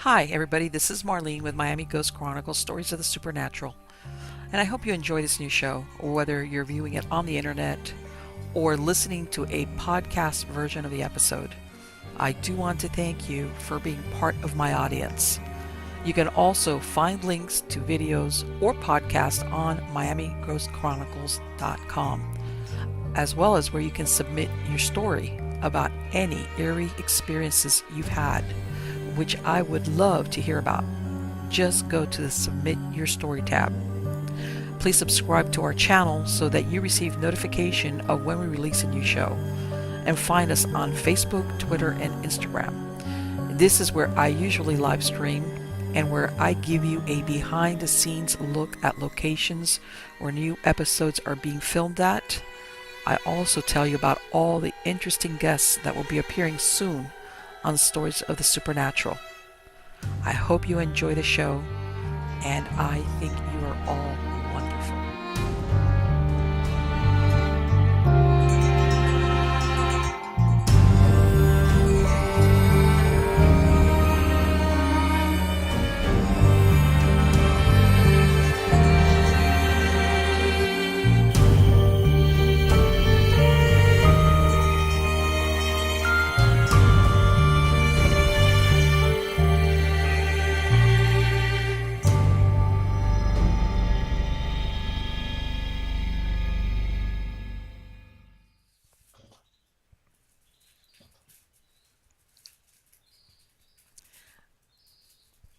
Hi, everybody. This is Marlene with Miami Ghost Chronicles Stories of the Supernatural. And I hope you enjoy this new show, whether you're viewing it on the internet or listening to a podcast version of the episode. I do want to thank you for being part of my audience. You can also find links to videos or podcasts on miamighostchronicles.com, as well as where you can submit your story about any eerie experiences you've had, which I would love to hear about. Just go to the Submit Your Story tab. Please subscribe to our channel so that you receive notification of when we release a new show. And find us on Facebook, Twitter, and Instagram. This is where I usually live stream and where I give you a behind the scenes look at locations where new episodes are being filmed at. I also tell you about all the interesting guests that will be appearing soon on Stories of the Supernatural. I hope you enjoy the show, and I think you are all wonderful.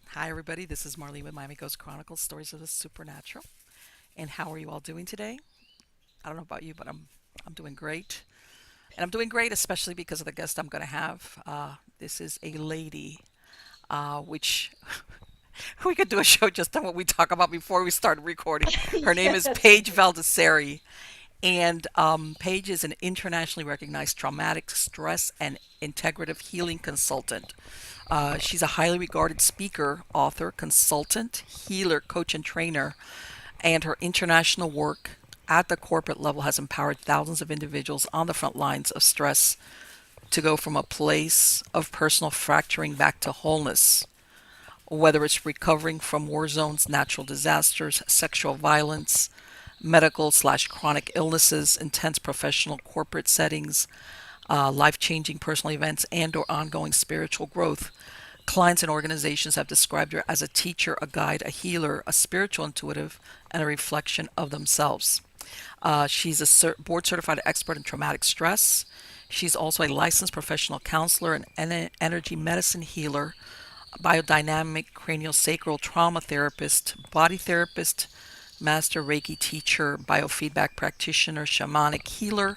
Hi, everybody. This is Marlene with Miami Ghost Chronicles Stories of the Supernatural. And how are you all doing today? I don't know about you, but I'm doing great. And I'm doing great, especially because of the guest I'm going to have. This is a lady, which we could do a show just on what we talk about before we start recording. Her name is Yes. Paige Valdiserri. And Paige is an internationally recognized traumatic stress and integrative healing consultant. She's a highly regarded speaker, author, consultant, healer, coach, and trainer. And her international work at the corporate level has empowered thousands of individuals on the front lines of stress to go from a place of personal fracturing back to wholeness, whether it's recovering from war zones, natural disasters, sexual violence, medical/slash chronic illnesses, intense professional corporate settings, life-changing personal events, and or ongoing spiritual growth. Clients and organizations have described her as a teacher, a guide, a healer, a spiritual intuitive, and a reflection of themselves. She's a board-certified expert in traumatic stress. She's also a licensed professional counselor and energy medicine healer, biodynamic craniosacral trauma therapist, body therapist, master Reiki teacher, biofeedback practitioner, shamanic healer,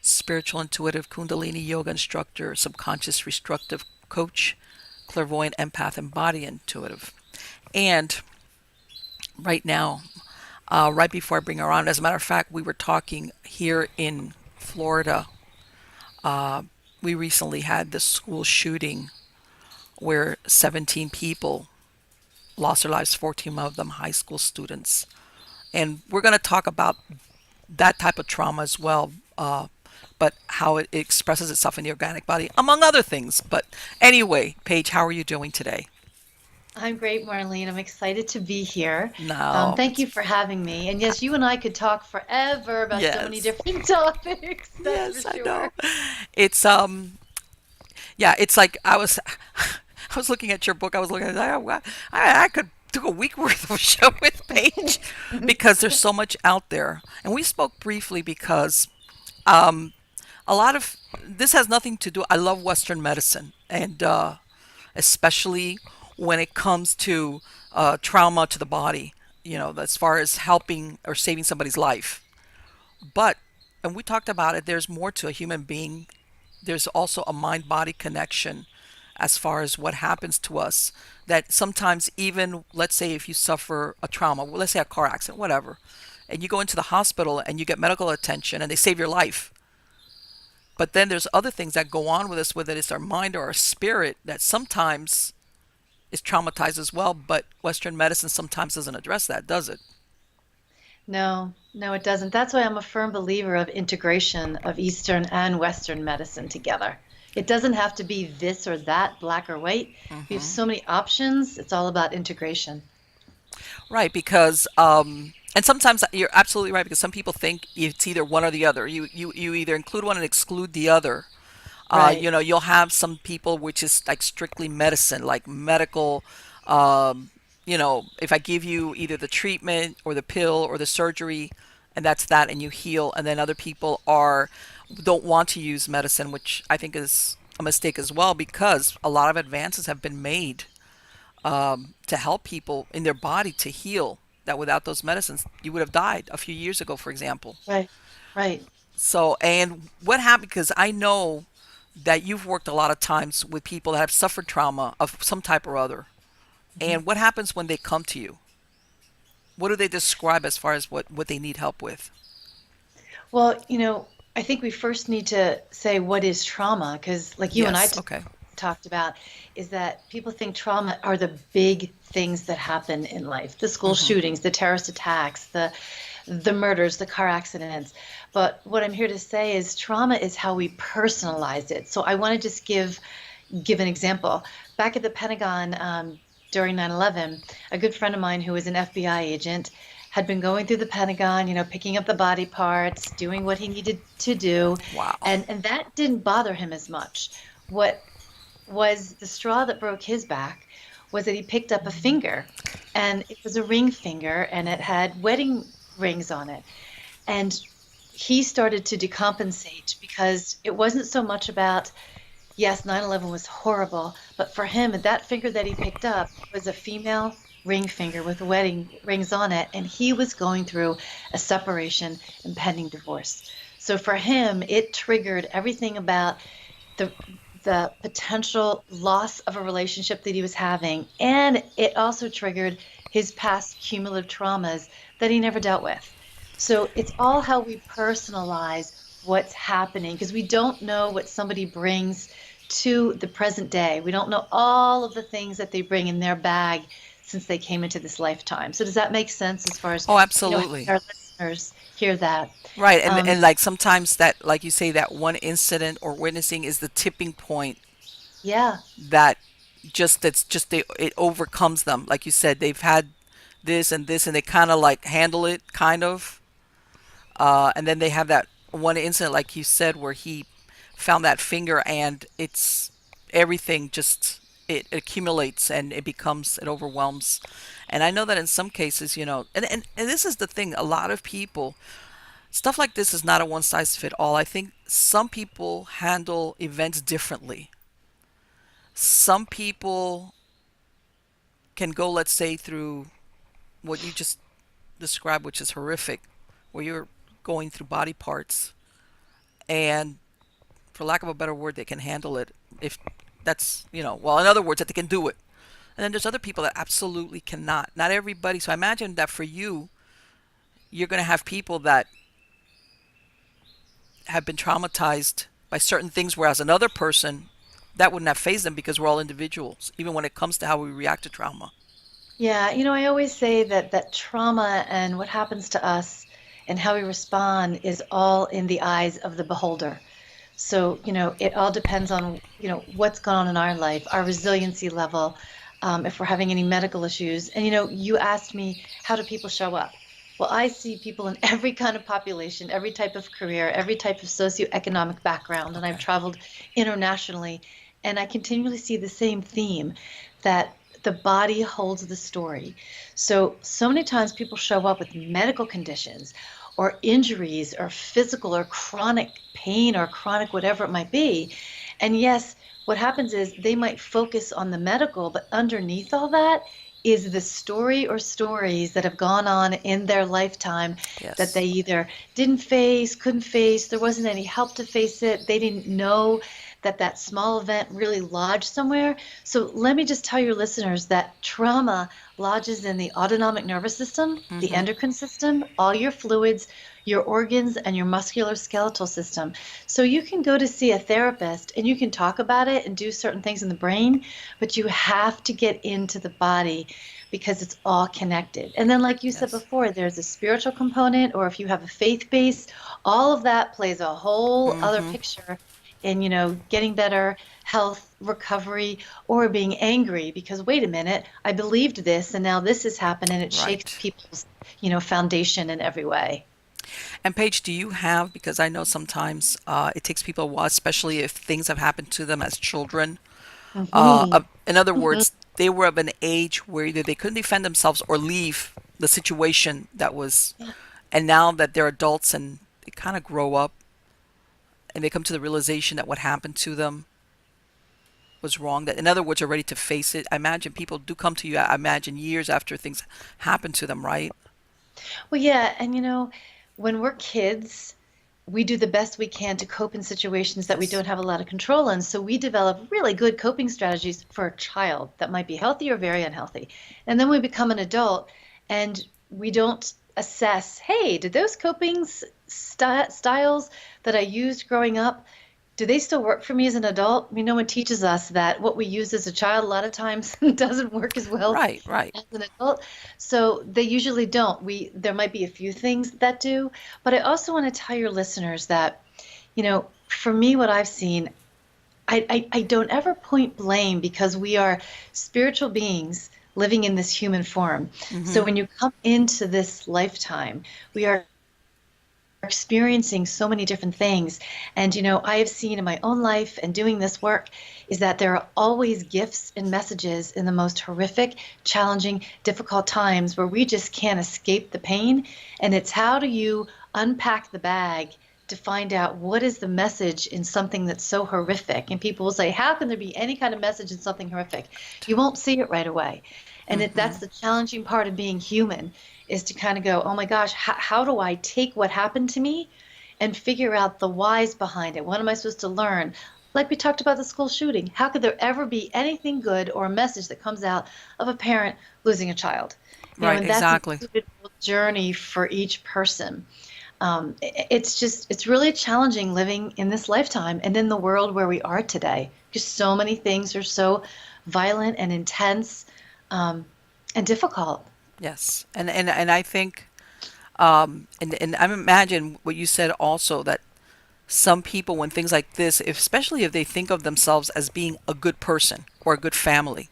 spiritual intuitive Kundalini yoga instructor, subconscious restructive coach, clairvoyant empath, and body intuitive. And right now, right before I bring her on, as a matter of fact, we were talking here in Florida. We recently had the school shooting where 17 people lost their lives, 14 of them high school students. And we're going to talk about that type of trauma as well, but how it expresses itself in the organic body, among other things. But anyway, Paige, how are you doing today? I'm great, Marlene. I'm excited to be here. No, Thank it's you for having me. And yes, you and I could talk forever about so many yes, different topics, that's for yes, I know. sure. It's yeah, it's like I was looking at your book. I was looking at I could do a week worth of show with Paige because there's so much out there. And we spoke briefly because a lot of this has nothing to do. I love Western medicine, and especially when it comes to trauma to the body. You know, as far as helping or saving somebody's life. But and we talked about it. There's more to a human being. There's also a mind-body connection as far as what happens to us. That sometimes even let's say if you suffer a trauma, well, let's say a car accident, whatever, and you go into the hospital and you get medical attention and they save your life. But then there's other things that go on with us, whether it's our mind or our spirit, that sometimes is traumatized as well. But Western medicine sometimes doesn't address that, does it? No, no, it doesn't. That's why I'm a firm believer of integration of Eastern and Western medicine together. It doesn't have to be this or that, black or white. We have Hmm. so many options. It's all about integration. Right, because and sometimes you're absolutely right because some people think it's either one or the other. You either include one and exclude the other. Right. You'll have some people which is like strictly medicine, like medical. Um, if I give you either the treatment or the pill or the surgery, and that's that, and you heal, and then other people are don't want to use medicine, which I think is a mistake as well because a lot of advances have been made to help people in their body to heal. That without those medicines, you would have died a few years ago, for example. Right. Right. So, and what happened? Because I know that you've worked a lot of times with people that have suffered trauma of some type or other. Mhm. And what happens when they come to you? What do they describe as far as what they need help with? Well, I think we first need to say what is trauma, because like you and I Yes. Okay. talked about, is that people think trauma are the big things that happen in life, the school Hmm. shootings, the terrorist attacks, the murders, the car accidents. But what I'm here to say is trauma is how we personalize it. So I want to just give an example. Back at the Pentagon, during 9/11, a good friend of mine who was an FBI agent had been going through the Pentagon, picking up the body parts, doing what he needed to do, Wow. and that didn't bother him as much. What was the straw that broke his back was that he picked up a finger, and it was a ring finger, and it had wedding rings on it. And he started to decompensate because it wasn't so much about, yes, 9/11 was horrible, but for him, that finger that he picked up was a female ring finger with wedding rings on it, and he was going through a separation and pending divorce. So for him, it triggered everything about the the potential loss of a relationship that he was having, and it also triggered his past cumulative traumas that he never dealt with. So it's all how we personalize what's happening, because we don't know what somebody brings to the present day. We don't know all of the things that they bring in their bag since they came into this lifetime. So does that make sense as far as, Oh, having absolutely. our listeners hear that? Right. And Um, like sometimes that, like you say, that one incident or witnessing is the tipping point yeah, that it overcomes them. Like you said, they've had this and this, and they kind of like handle it, kind of. And then they have that one incident, like you said, where he found that finger, and it's everything just it accumulates and it overwhelms. And I know that in some cases, and this is the thing, a lot of people, stuff like this is not a one size fit all. I think some people handle events differently. Some people can go, let's say, through what you just described, which is horrific, where you're going through body parts, and for lack of a better word, they can handle it. If that's, well, in other words, that they can do it. And then there's other people that absolutely cannot. Not everybody. So I imagine that for you, you're going to have people that have been traumatized by certain things, whereas another person, that wouldn't have phased them because we're all individuals, even when it comes to how we react to trauma. Yeah, I always say that trauma and what happens to us and how we respond is all in the eyes of the beholder. So, it all depends on, what's gone on in our life, our resiliency level, if we're having any medical issues. And, you asked me, how do people show up? Well, I see people in every kind of population, every type of career, every type of socioeconomic background, and I've Okay. traveled internationally, and I continually see the same theme, that the body holds the story. So many times people show up with medical conditions or injuries or physical or chronic pain or chronic whatever it might be. And yes, what happens is they might focus on the medical, but underneath all that is the story or stories that have gone on in their lifetime that Yes. they either didn't face, couldn't face, there wasn't any help to face it, they didn't know that small event really lodged somewhere. So let me just tell your listeners that trauma lodges in the autonomic nervous system, the Mm-hmm. endocrine system, all your fluids, your organs, and your musculoskeletal system. So you can go to see a therapist and you can talk about it and do certain things in the brain, but you have to get into the body because it's all connected. And then, like you said Yes. before, there's a spiritual component, or if you have a faith base, all of that plays a whole other Mm-hmm. picture in, getting better health, recovery, or being angry because, wait a minute, I believed this and now this has happened, and it shakes Right. people's, foundation in every way. And Paige, do you have, because I know sometimes it takes people a while, especially if things have happened to them as children. Hmm. In other words, they were of an age where either they couldn't defend themselves or leave the situation that was, Yeah. and now that they're adults and they kind of grow up and they come to the realization that what happened to them was wrong, that in other words are ready to face it. I imagine people do come to you, I imagine, years after things happen to them, right? Well, yeah, and when we're kids, we do the best we can to cope in situations that we Yes. don't have a lot of control in. So we develop really good coping strategies for a child that might be healthy or very unhealthy. And then we become an adult and we don't assess, hey, did those styles that I used growing up, do they still work for me as an adult? I mean, no one teaches us that what we use as a child a lot of times doesn't work as well Right, right. as an adult. So they usually don't. There might be a few things that do, but I also want to tell your listeners that, for me, what I've seen, I don't ever point blame because we are spiritual beings living in this human form. So Mm-hmm. when you come into this lifetime, we are experiencing so many different things. And, I have seen in my own life and doing this work is that there are always gifts and messages in the most horrific, challenging, difficult times where we just can't escape the pain. And it's how do you unpack the bag to find out what is the message in something that's so horrific? And people will say, how can there be any kind of message in something horrific? You won't see it right away. And Mm-hmm. that's the challenging part of being human is to kind of go, oh my gosh, how do I take what happened to me and figure out the whys behind it? What am I supposed to learn? Like we talked about the school shooting, how could there ever be anything good or a message that comes out of a parent losing a child? Right, And that's an exactly. individual journey for each person. It's really challenging living in this lifetime and in the world where we are today, because so many things are so violent and intense, and difficult. Yes. And I think and I imagine what you said also, that some people, when things like this, especially if they think of themselves as being a good person or a good family,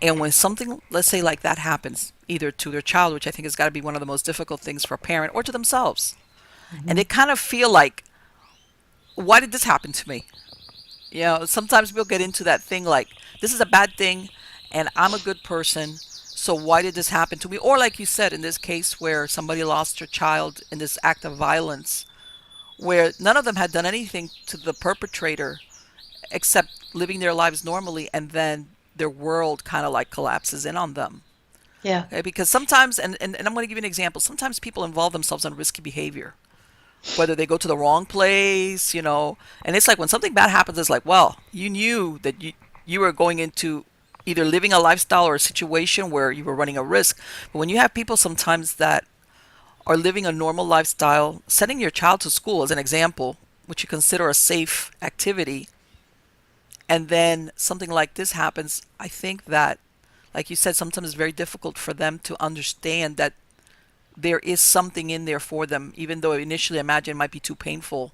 and when something, let's say, like that happens, either to their child, which I think has got to be one of the most difficult things for a parent, or to themselves, and Hmm. they kind of feel like, why did this happen to me? Sometimes we'll get into that thing like, this is a bad thing, and I'm a good person. So why did this happen to me? Or like you said, in this case where somebody lost their child in this act of violence, where none of them had done anything to the perpetrator except living their lives normally, and then their world kind of like collapses in on them. Yeah. Okay? Because sometimes, and I'm going to give you an example, sometimes people involve themselves in risky behavior, whether they go to the wrong place, and it's like when something bad happens, it's like, well, you knew that you were going into either living a lifestyle or a situation where you were running a risk. But when you have people sometimes that are living a normal lifestyle, sending your child to school as an example, which you consider a safe activity, and then something like this happens, I think that, like you said, sometimes it's very difficult for them to understand that there is something in there for them, even though initially I imagine it might be too painful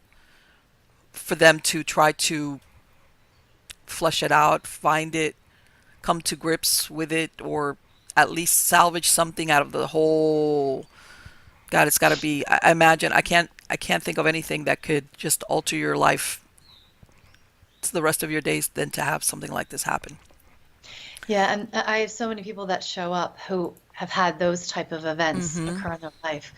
for them to try to flush it out, find it, come to grips with it, or at least salvage something out of the whole. God, it's got to be. I imagine I can't think of anything that could just alter your life to the rest of your days than to have something like this happen. Yeah, and I have so many people that show up who have had those type of events Mm-hmm. occur in their life.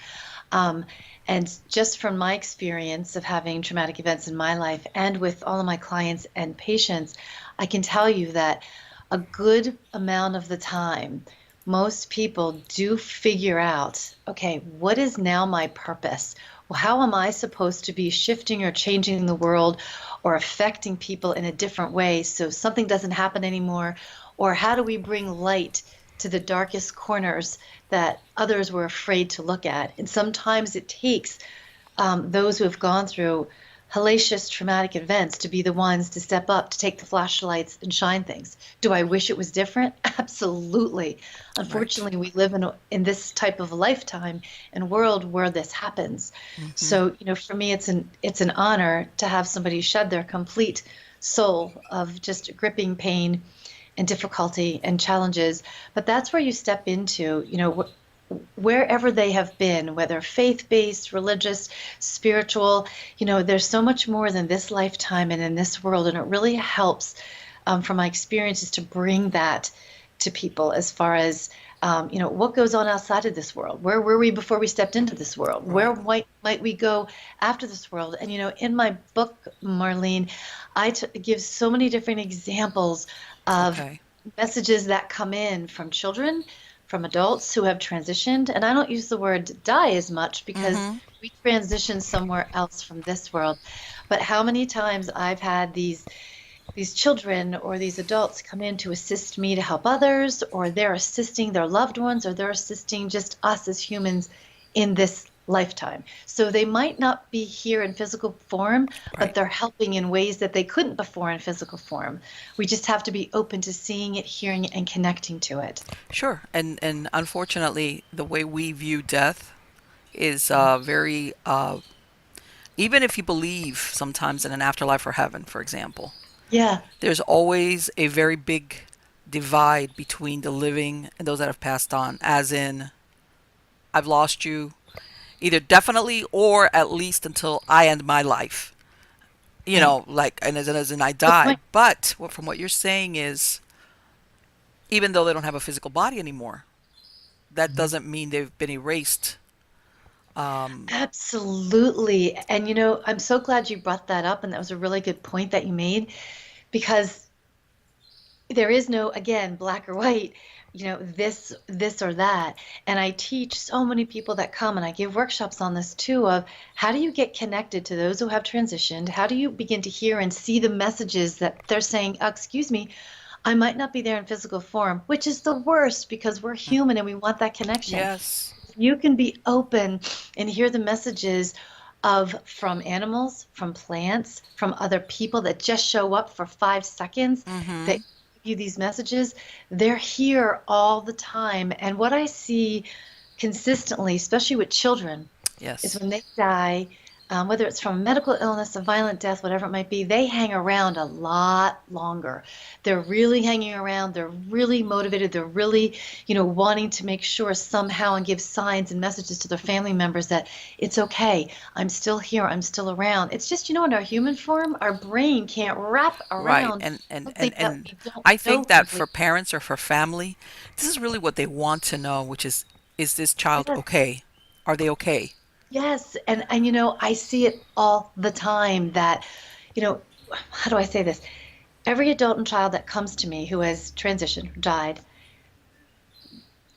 Um, and just from my experience of having traumatic events in my life and with all of my clients and patients, I can tell you that a good amount of the time, most people do figure out, okay, what is now my purpose? Well, how am I supposed to be shifting or changing the world or affecting people in a different way so something doesn't happen anymore? Or how do we bring light to the darkest corners that others were afraid to look at? And sometimes it takes those who have gone through hellacious traumatic events to be the ones to step up, to take the flashlights and shine things. Do I wish it was different? Absolutely. Right. Unfortunately, we live in this type of lifetime and world where this happens. Hmm. So, for me, it's an honor to have somebody shed their complete soul of just gripping pain and difficulty and challenges. But that's where you step into, wherever they have been, whether faith-based, religious, spiritual, there's so much more than this lifetime and in this world. And it really helps, from my experiences, to bring that to people as far as, what goes on outside of this world? Where were we before we stepped into this world? Right. Where might we go after this world? And, in my book, Marlene, give so many different examples of Okay. messages that come in from children, from adults who have transitioned. And I don't use the word die as much because Hmm. we transition somewhere else from this world. But how many times I've had these children or these adults come in to assist me to help others, or they're assisting their loved ones, or they're assisting just us as humans in this lifetime. So they might not be here in physical form, but Right. they're helping in ways that they couldn't before in physical form. We just have to be open to seeing it, hearing it, and connecting to it. Sure. And unfortunately, the way we view death is very even if you believe sometimes in an afterlife or heaven, for example, Yeah, there's always a very big divide between the living and those that have passed on, as in, I've lost you, either definitely or at least until I end my life. right. Like, and as in I Good die. point. But from what you're saying is, even though they don't have a physical body anymore, that doesn't mean they've been erased. Um, Absolutely. And I'm so glad you brought that up. And that was a really good point that you made because there is no, again, black or white, this or that. And I teach so many people that come, and I give workshops on this too, of how do you get connected to those who have transitioned? How do you begin to hear and see the messages that they're saying, "Oh, excuse me, I might not be there in physical form," which is the worst because we're human and we want that connection. yes. You can be open and hear the messages of from animals, from plants, from other people that just show up for 5 seconds that Mm-hmm. give you these messages. They're here all the time. And what I see consistently, especially with children, is Yes. when they die, whether it's from a medical illness, a violent death, whatever it might be, they hang around a lot longer. They're really hanging around. They're really motivated. They're really, wanting to make sure somehow and give signs and messages to their family members that it's okay. I'm still here. I'm still around. It's just, in our human form, our brain can't wrap Right. around And, something and, that and we don't I think know that fully. for parents or for family, this is really what they want to know, which is this child Yes. okay? Are they okay? Yes, and I see it all the time that, you know, how do I say this? Every adult and child that comes to me who has transitioned, died,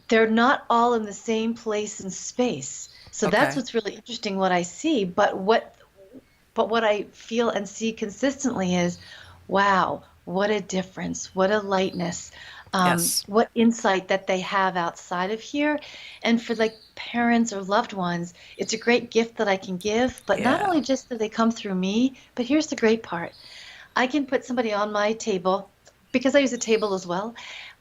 they're not all in the same place and space. So that's Okay. what's really interesting what I see, but what I feel and see consistently is, wow, what a difference, what a lightness, Yes. what insight that they have outside of here. And for like parents or loved ones, it's a great gift that I can give, but not Yeah. only just that they come through me, but here's the great part. I can put somebody on my table because I use a table as well,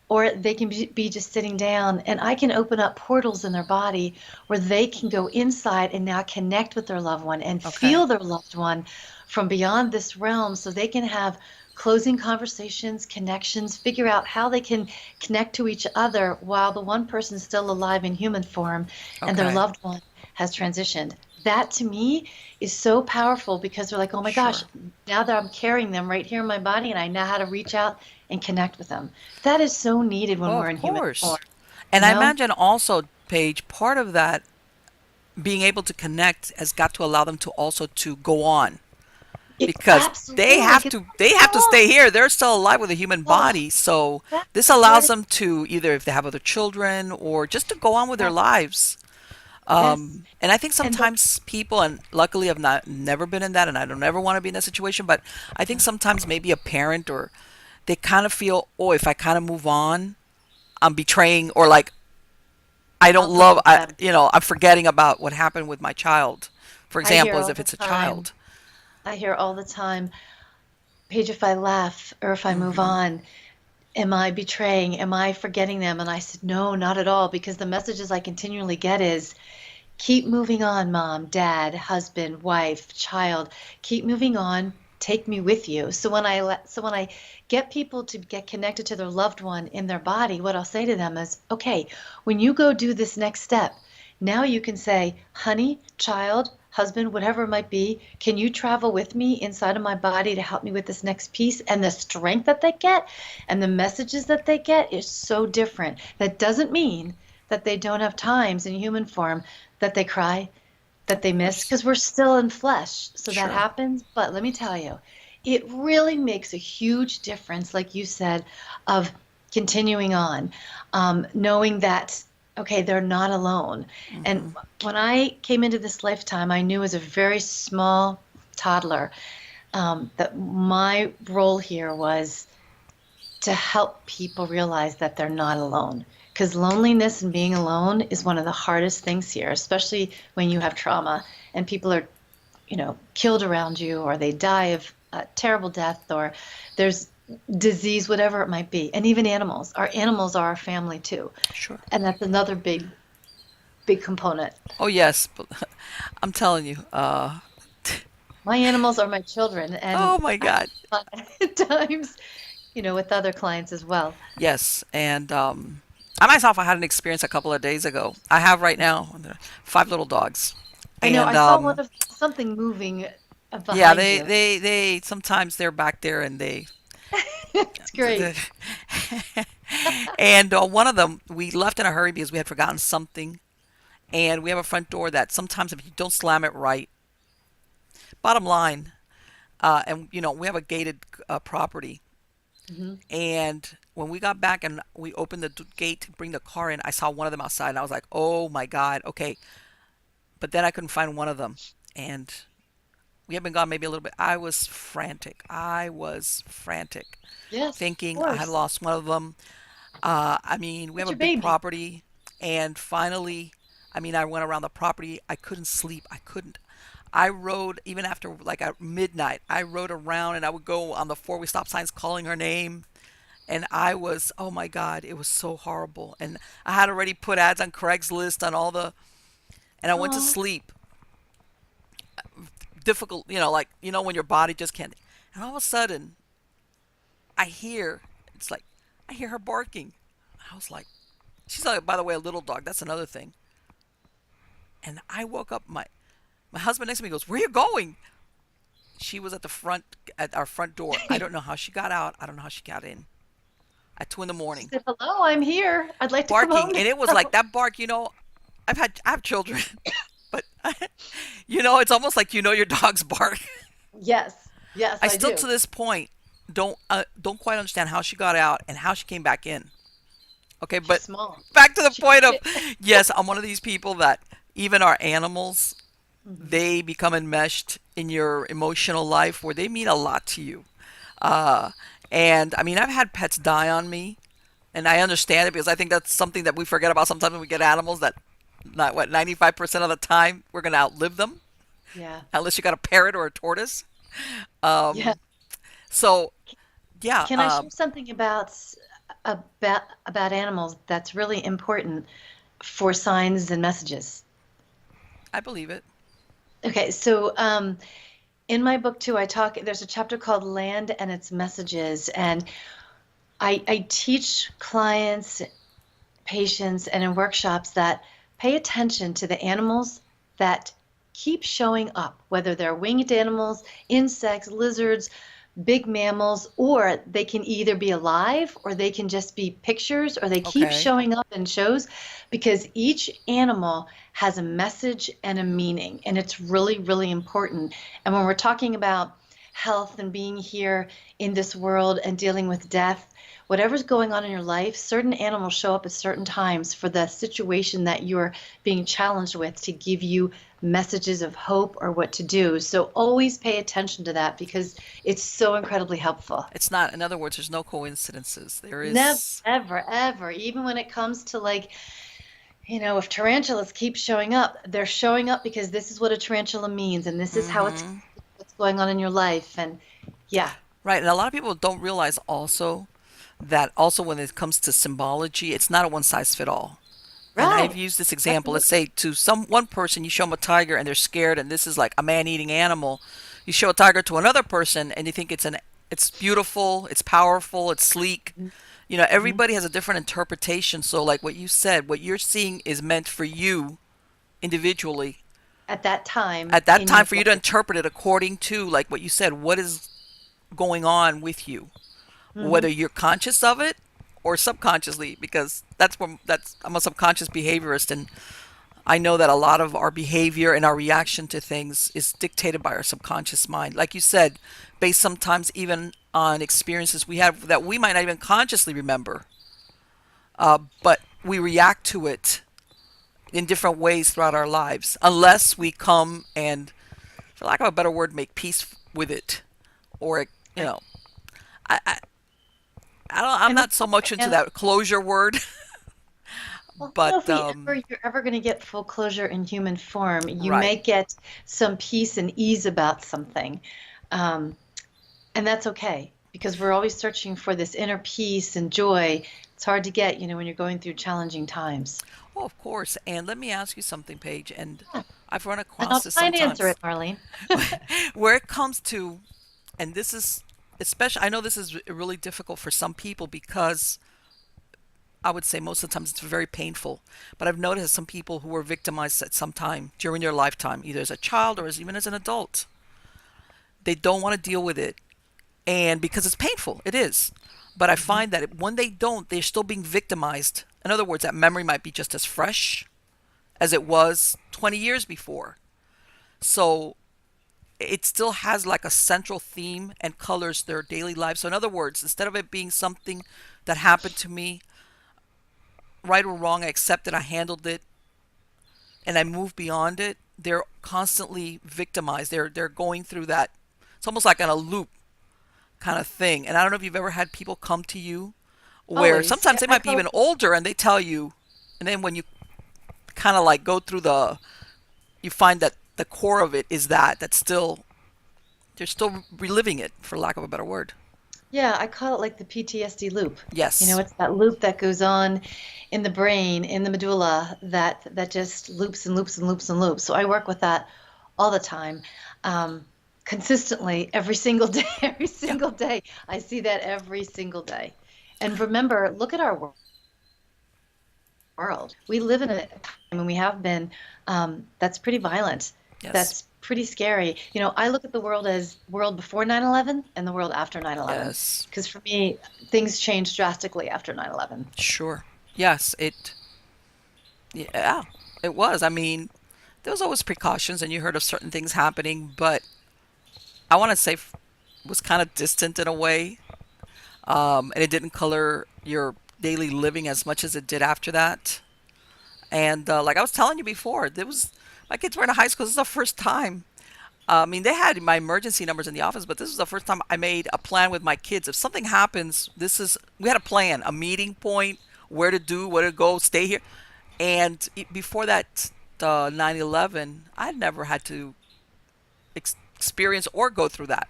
or they can be just sitting down and I can open up portals in their body where they can go inside and now connect with their loved one and Okay. feel their loved one from beyond this realm so they can have closing conversations, connections, figure out how they can connect to each other while the one person's still alive in human form and their Okay. loved one has transitioned. That to me is so powerful because they're like, oh my gosh, Sure. now that I'm carrying them right here in my body and I know how to reach out and connect with them. That is so needed when Oh, we're of in human form, course. you And I know? imagine also, Paige, part of that being able to connect has got to allow them to also to go on, because Absolutely. 'Cause they have to oh, stay here. They're still alive with a human oh, body. So that's this the allows great. them to, either if they have other children or just to go on with their Yes, lives. yes. And I think And the, sometimes people, and luckily I've not never been in that, and I don't ever want to be in that situation, but I think yeah, sometimes maybe a parent, or they kind of feel, oh, if I kind of move on, I'm betraying, or like I don't I'll tell love, you that I'm forgetting about what happened with my child, for I hear example, as all if the it's a time. child. I hear all the time, Paige, if I laugh or if I move Mm-hmm. on, am I betraying? Am I forgetting them? And I said, no, not at all, because the messages I continually get is, keep moving on, mom, dad, husband, wife, child. Keep moving on. Take me with you. So when I get people to get connected to their loved one in their body, what I'll say to them is, okay, when you go do this next step, now you can say, honey, child, husband, whatever it might be, can you travel with me inside of my body to help me with this next piece? And the strength that they get and the messages that they get is so different. That doesn't mean that they don't have times in human form that they cry, that Of they miss, course. because we're still in flesh. So that Sure. happens. But let me tell you, it really makes a huge difference, like you said, of continuing on, knowing that, okay, they're not alone. And Mm-hmm. when I came into this lifetime, I knew as a very small toddler that my role here was to help people realize that they're not alone. Because loneliness and being alone is one of the hardest things here, especially when you have trauma and people are, killed around you, or they die of a terrible death, or there's disease, whatever it might be. And even animals. Our animals are our family too. Sure. And that's another big, big component. Oh yes, but I'm telling you. My animals are my children, Oh and my God. at times, with other clients as well. Yes, and I myself I had an experience a couple of days ago. I have right now five little dogs, I know and I saw one of something moving yeah, behind they you. they they sometimes they're back there and they It's great. and one of them we left in a hurry because we had forgotten something, and we have a front door that sometimes if you don't slam it right, bottom line, and we have a gated property, Hmm. and when we got back and we opened the gate to bring the car in, I saw one of them outside, and I was like, oh my God, okay. But then I couldn't find one of them, and we had been gone maybe a little bit. I was frantic. I was frantic, Yes, of thinking I had course. lost one of them. I mean, we have It's a your big baby. property, and finally, I mean, I went around the property. I couldn't sleep. I couldn't. I rode even after like at midnight. I rode around, and I would go on the four-way stop signs calling her name. And I was, oh my God, it was so horrible. And I had already put ads on Craigslist on all the, and I went to Oh, sleep. Difficult, like when your body just can't. And all of a sudden, I hear it's like I hear her barking. I was like, she's like, by the way, a little dog. That's another thing. And I woke up. My husband next to me goes, "Where are you going?" She was at our front door. I don't know how she got out. I don't know how she got in at 2 in the she morning, said, "Hello, I'm here. I'd like to come barking. home And it was now." like that bark. I have children, but it's almost like your dog's bark. Yes, yes, I I still do. to this point don't quite understand how she got out and how she came back in. Okay, She's but small. back to the She can point of fit. yes, I'm one of these people that even our animals, Hmm. they become enmeshed in your emotional life where they mean a lot to you. Uh, and I mean, I've had pets die on me, and I understand it because I think that's something that we forget about sometimes when we get animals that not what 95% of the time we're going to outlive them Yeah, unless you got a parrot or a tortoise. yeah. Um, so yeah, Can I share something about animals that's really important for signs and messages? I believe it. Okay, so in my book too, there's a chapter called Land and Its Messages, and I teach clients, patients, and in workshops that pay attention to the animals that keep showing up, whether they're winged animals, insects, lizards, big mammals, or they can either be alive or they can just be pictures, or they keep Okay. showing up in shows, because each animal has a message and a meaning, and it's really, really important. And when we're talking about health and being here in this world and dealing with death, whatever's going on in your life, certain animals show up at certain times for the situation that you're being challenged with, to give you messages of hope or what to do. So always pay attention to that, because it's so incredibly helpful. It's not, in other words, there's no coincidences. There Never, is. ever, ever. Even when it comes to, like, if tarantulas keep showing up, they're showing up because this is what a tarantula means, and this is how it's Mm-hmm. going on in your life. And yeah, Right. And a lot of people don't realize also that also when it comes to symbology, it's not a one size fit all. And I've right. used this example. Let's Absolutely. say to some one person you show them a tiger and they're scared and this is like a man-eating animal. You show a tiger to another person and you think it's beautiful, it's powerful, it's sleek. Mhm. You know, Mhm. everybody has a different interpretation. So like what you said, what you're seeing is meant for you individually At that time at that in your time for you to life. interpret it according to like what you said, what is going on with you, whether Hmm. you're conscious of it or subconsciously, because that's I'm a subconscious behaviorist, and I know that a lot of our behavior and our reaction to things is dictated by our subconscious mind. Like you said, based sometimes even on experiences we have that we might not even consciously remember, but we react to it in different ways throughout our lives, unless we come and, for lack of a better word, make peace with it, or you Right. know, I, I don't, I'm And not so much into and that closure word, well, I don't know but if you're ever going to get full closure in human form. You right. may get some peace and ease about something. Um, and that's okay because we're always searching for this inner peace and joy. It's hard to get, when you're going through challenging times. Well, of course. And let me ask you something, Paige, and Yeah. I've run And I'll across this try and answer sometimes, it, Marlene. where it comes to, and this is especially, I know this is really difficult for some people because I would say most of the times it's very painful. But I've noticed some people who were victimized at some time during their lifetime, either as a child or even as an adult, they don't want to deal with it. And because it's painful, it is. But I Hmm. find that when they don't, they're still being victimized. In other words, that memory might be just as fresh as it was 20 years before. So it still has like a central theme and colors their daily life. So, in other words, instead of it being something that happened to me, right or wrong, I accepted, I handled it, and I moved beyond it, they're constantly victimized. They're going through that. It's almost like in a loop kind of thing. And I don't know if you've ever had people come to you where Always. sometimes Yeah, they I might be call even older and they tell you, and then when you kind of like go through you find that the core of it is that's still, they're still reliving it, for lack of a better word. I call it like the PTSD loop. Yes. It's that loop that goes on in the brain, in the medulla, that just loops and loops and loops and loops. So I work with that all the time, um, consistently, every single day, every Yeah. single day. I see that every single day. And remember, look at our world. We live in a time, and we have been, that's pretty violent. Yes. That's pretty scary. I look at the world as world before 9/11 and the world after 9/11, Yes. because for me, things changed drastically after 9/11. Sure. Yes. Yeah, it was. I mean, there was always precautions and you heard of certain things happening, but I want to say was kind of distant in a way. And it didn't color your daily living as much as it did after that. And like I was telling you before, there was my kids were in high school. This is the first time. I mean, they had my emergency numbers in the office, but this is the first time I made a plan with my kids. If something happens, we had a plan, a meeting point, where to do, where to go, stay here. And before that, 9/11, I never had to experience or go through that,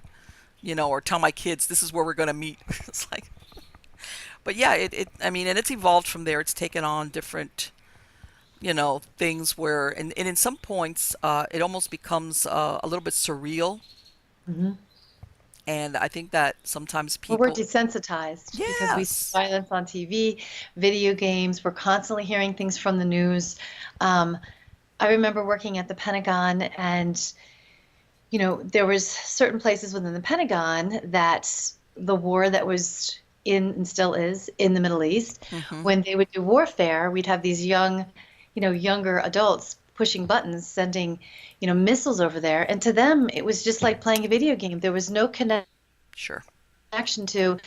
or tell my kids this is where we're going to meet. It's like, but yeah, I mean, and it's evolved from there. It's taken on different, things where, and in some points, it almost becomes a little bit surreal. Hmm. And I think that sometimes Well, we're people, desensitized because we see yes, violence on TV, video games. We're constantly hearing things from the news. Um, I remember working at the Pentagon, and there was certain places within the Pentagon that the war that was in and still is in the Middle East, hmm, when they would do warfare, we'd have these younger adults pushing buttons, sending, missiles over there. And to them, it was just like playing a video game. There was no sure, connection to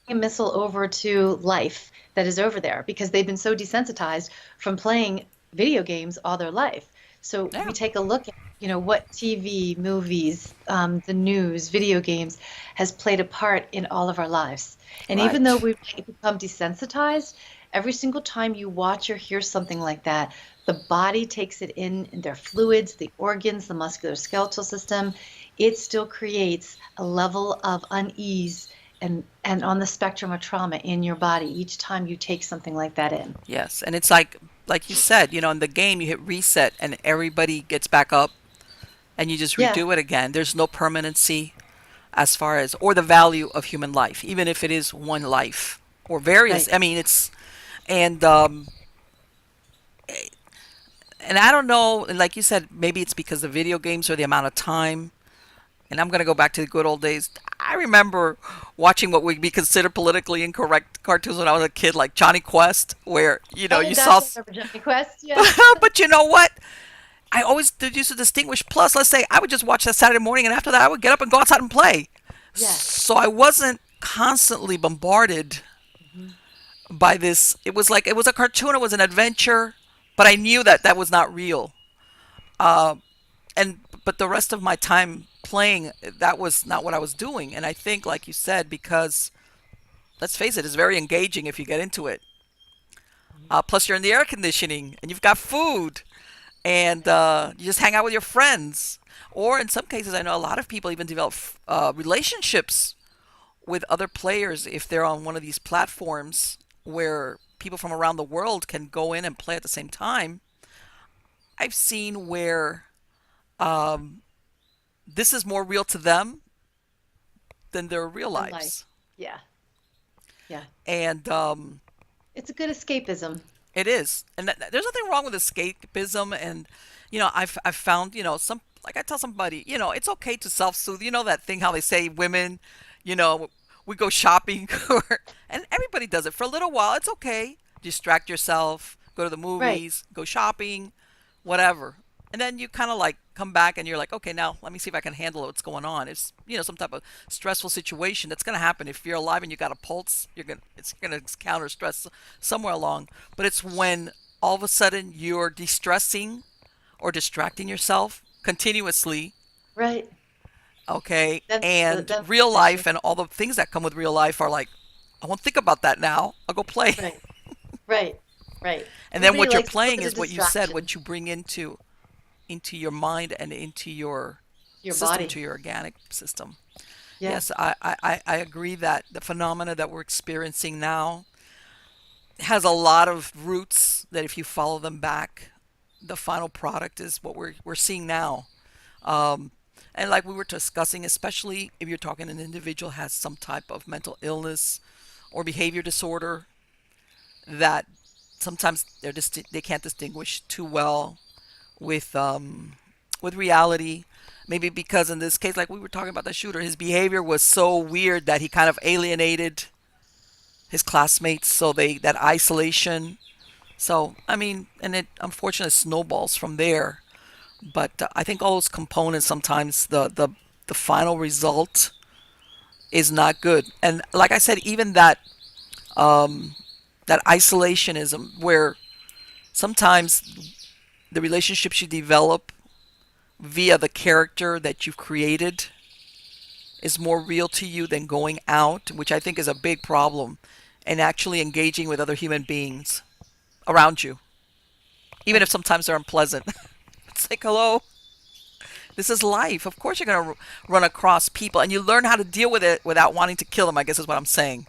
a missile over to life that is over there because they've been so desensitized from playing video games all their life. So yeah, we take a look at, what TV, movies, the news, video games has played a part in all of our lives. And even though right, we've become desensitized, Every single time you watch or hear something like that, the body takes it in their fluids, the organs, the musculoskeletal system. It still creates a level of unease and on the spectrum of trauma in your body each time you take something like that in. Yes, and it's like you said, in the game you hit reset and everybody gets back up and you just Yeah, redo it again. There's no permanency as far as or the value of human life, even if it is one life or various. right. I mean, it's and and I don't know, and like you said, maybe it's because the video games or the amount of time. And I'm going to go back to the good old days. I remember watching what would be considered politically incorrect cartoons when I was a kid, like Johnny Quest, where Oh you saw. gosh, I remember Johnny Quest. Yeah. But you know what? I always did used to distinguish. Plus, let's say I would just watch that Saturday morning, and after that, I would get up and go outside and play. Yes. So I wasn't constantly bombarded Mhm. by this. It was like it was a cartoon, it was an adventure, but I knew that that was not real. Uh, and but the rest of my time playing, that was not what I was doing. And I think, like you said, because let's face it, it's very engaging if you get into it. Mhm. Plus, you're in the air conditioning and you've got food, and Right. you just hang out with your friends. Or in some cases, I know a lot of people even develop relationships with other players if they're on one of these platforms where people from around the world can go in and play at the same time. I've seen where um, this is more real to them than their real In life. lives. Yeah. Yeah. And It's a good escapism. it is. And there's nothing wrong with escapism. And, I've found, some, like I tell somebody, it's okay to self soothe. You know, that thing how they say women, you know, we go shopping, and everybody does it for a little while. It's okay. Distract yourself, go to the Right. movies, go shopping, whatever. And then you kind of like come back and you're like, okay, now let me see if I can handle what's going on. It's, some type of stressful situation that's going to happen. If you're alive and you got a pulse, it's going to counter stress somewhere along. But it's when all of a sudden you're distressing or distracting yourself continuously, Right. okay, and That's real the issue. life and all the things that come with real life are like, I won't think about that now. I'll go play. Right. Right. Right. And then Everybody what you're likes a little playing bit of is what you said, distraction. what you bring into your mind and into your Your system, body. to your organic system. Yeah. Yes, I agree that the phenomena that we're experiencing now has a lot of roots that if you follow them back, the final product is what we're seeing now. Um, and like we were discussing, especially if you're talking an individual has some type of mental illness or behavior disorder that sometimes they can't distinguish too well with reality. Maybe because in this case, like we were talking about the shooter, his behavior was so weird that he kind of alienated his classmates. So that isolation. So I mean, and it unfortunately snowballs from there. But I think all those components sometimes the final result is not good. And like I said, even um, that isolationism where sometimes the relationships you develop via the character that you've created is more real to you than going out, which I think is a big problem, and actually engaging with other human beings around you, even if Right. sometimes they're unpleasant. It's like, hello, this is life. Of course, you're going to run across people, and you learn how to deal with it without wanting to kill them, I guess is what I'm saying.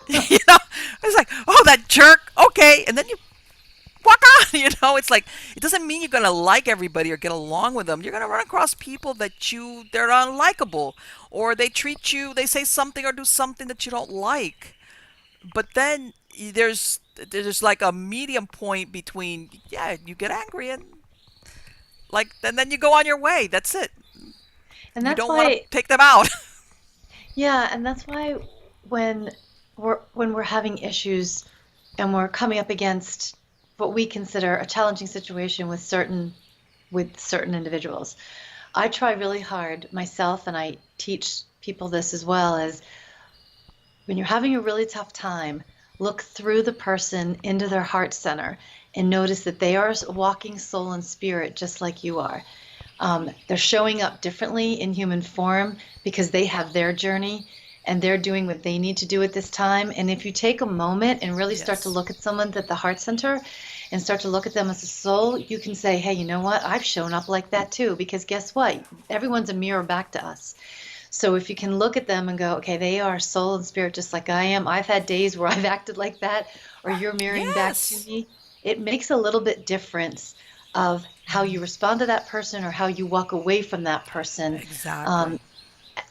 you know, it's like, oh, that jerk. Okay. And then you walk on. It's like, it doesn't mean you're going to like everybody or get along with them. You're going to run across people they're unlikable, or they say something or do something that you don't like. But then there's like a medium point between, yeah, you get angry and like, and then you go on your way. That's it. And You that's don't want to why, take them out. yeah, and that's why when we're having issues and we're coming up against what we consider a challenging situation with certain individuals, I try really hard myself, and I teach people this as well, is when you're having a really tough time, look through the person into their heart center and notice that they are a walking soul and spirit just like you are. They're showing up differently in human form because they have their journey, and they're doing what they need to do at this time. And if you take a moment and really start to Yes. look at someone at the heart center and start to look at them as a soul, you can say, hey, you know what? I've shown up like that too. Because guess what? Everyone's a mirror back to us. So if you can look at them and go, okay, they are soul and spirit just like I am. I've had days where I've acted like that, or you're mirroring back to Yes. me. It makes a little bit difference of how you respond to that person or how you walk away from that person. Exactly. Um,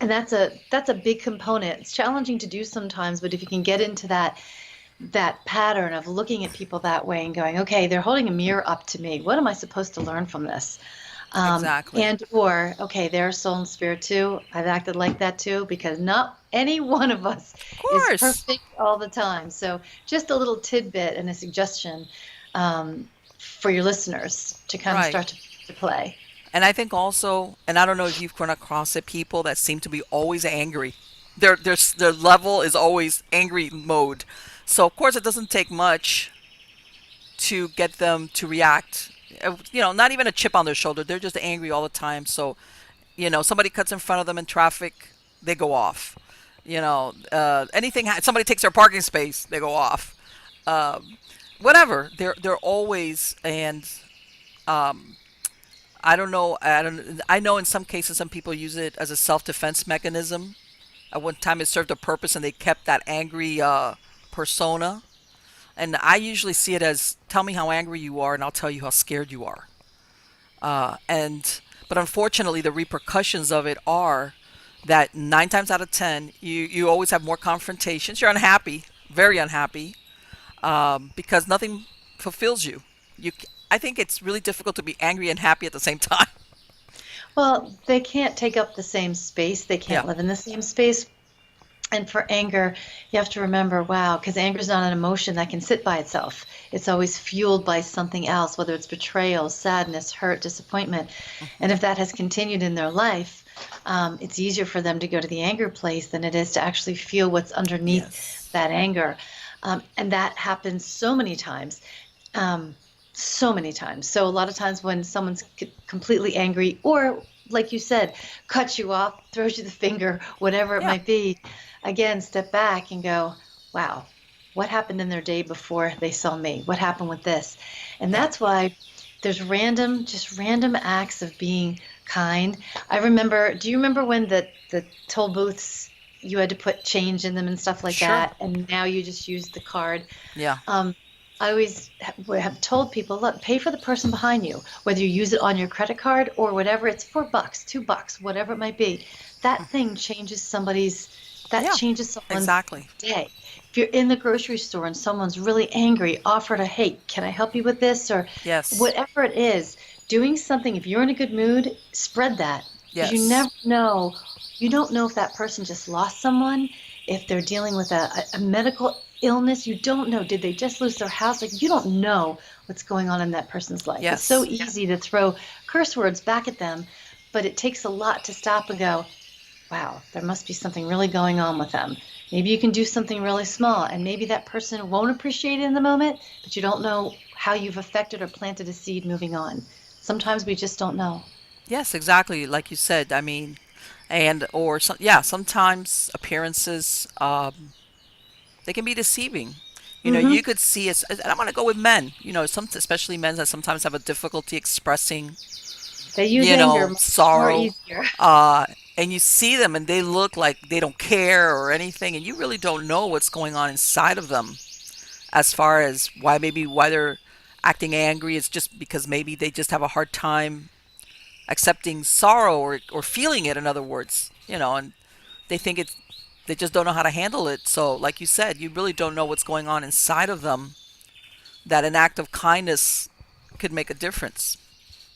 and that's a big component. It's challenging to do sometimes, but if you can get into that pattern of looking at people that way and going, okay, they're holding a mirror up to me. What am I supposed to learn from this? Exactly. And or okay, they're soul and spirit too. I've acted like that too because not any one of us Of is course. perfect all the time. So just a little tidbit and a suggestion for your listeners to kind of Right. start to play. And I think also, and I don't know if you've run across it, people that seem to be always angry. Their level is always angry mode. So of course it doesn't take much to get them to react. Not even a chip on their shoulder. They're just angry all the time. So, somebody cuts in front of them in traffic, they go off. Somebody takes their parking space, they go off. Um, Whatever. They're always, and I don't know. I know in some cases some people use it as a self-defense mechanism. At one time, it served a purpose, and they kept that angry persona. And I usually see it as, tell me how angry you are, and I'll tell you how scared you are. But unfortunately, the repercussions of it are that 9 times out of 10, you always have more confrontations. You're unhappy, very unhappy, because nothing fulfills you. You, I think it's really difficult to be angry and happy at the same time. Well, they can't take up the same space. They Yeah, can't live in the same space. And for anger, you have to remember, wow, because anger is not an emotion that can sit by itself. It's always fueled by something else, whether it's betrayal, sadness, hurt, disappointment. And if that has continued in their life, it's easier for them to go to the anger place than it is to actually feel what's underneath yes, that anger. And that happens so many times. Um, so many times. So a lot of times when someone's completely angry or like you said, cuts you off, throws you the finger, whatever it yeah, might be, again, step back and go, wow, what happened in their day before they saw me? What happened with this? And yeah, that's why there's just random acts of being kind. I remember, do you remember when the toll booths, you had to put change in them and stuff like sure, that, and now you just use the card? yeah, Um, I always have told people, look, pay for the person behind you, whether you use it on your credit card or whatever. It's $4, $2, whatever it might be. That thing that yeah, changes someone's exactly. day. If you're in the grocery store and someone's really angry, offer to, hey, can I help you with this? Or Yes, whatever it is, doing something, if you're in a good mood, spread that because you yes, never know. You don't know if that person just lost someone, if they're dealing with a medical illness. You don't know. Did they just lose their house? Like, you don't know what's going on in that person's life. It's so yes, easy to throw curse words back at them, but it takes a lot to stop and go, wow, there must be something really going on with them. Maybe you can do something really small, and maybe that person won't appreciate it in the moment, but you don't know how you've affected or planted a seed moving on. Sometimes we just don't know. yes, exactly. Like you said, I mean, yeah, sometimes appearances, they can be deceiving. Hmm. You could see it, and I'm going to go with men. Especially men that sometimes have a difficulty expressing, They use anger more sorrow. easier. Uh, and you see them and they look like they don't care or anything, and you really don't know what's going on inside of them as far as why they're acting angry. It's just because maybe they just have a hard time accepting sorrow or feeling it, in other words, and they think they just don't know how to handle it. So, like you said, you really don't know what's going on inside of them, that an act of kindness could make a difference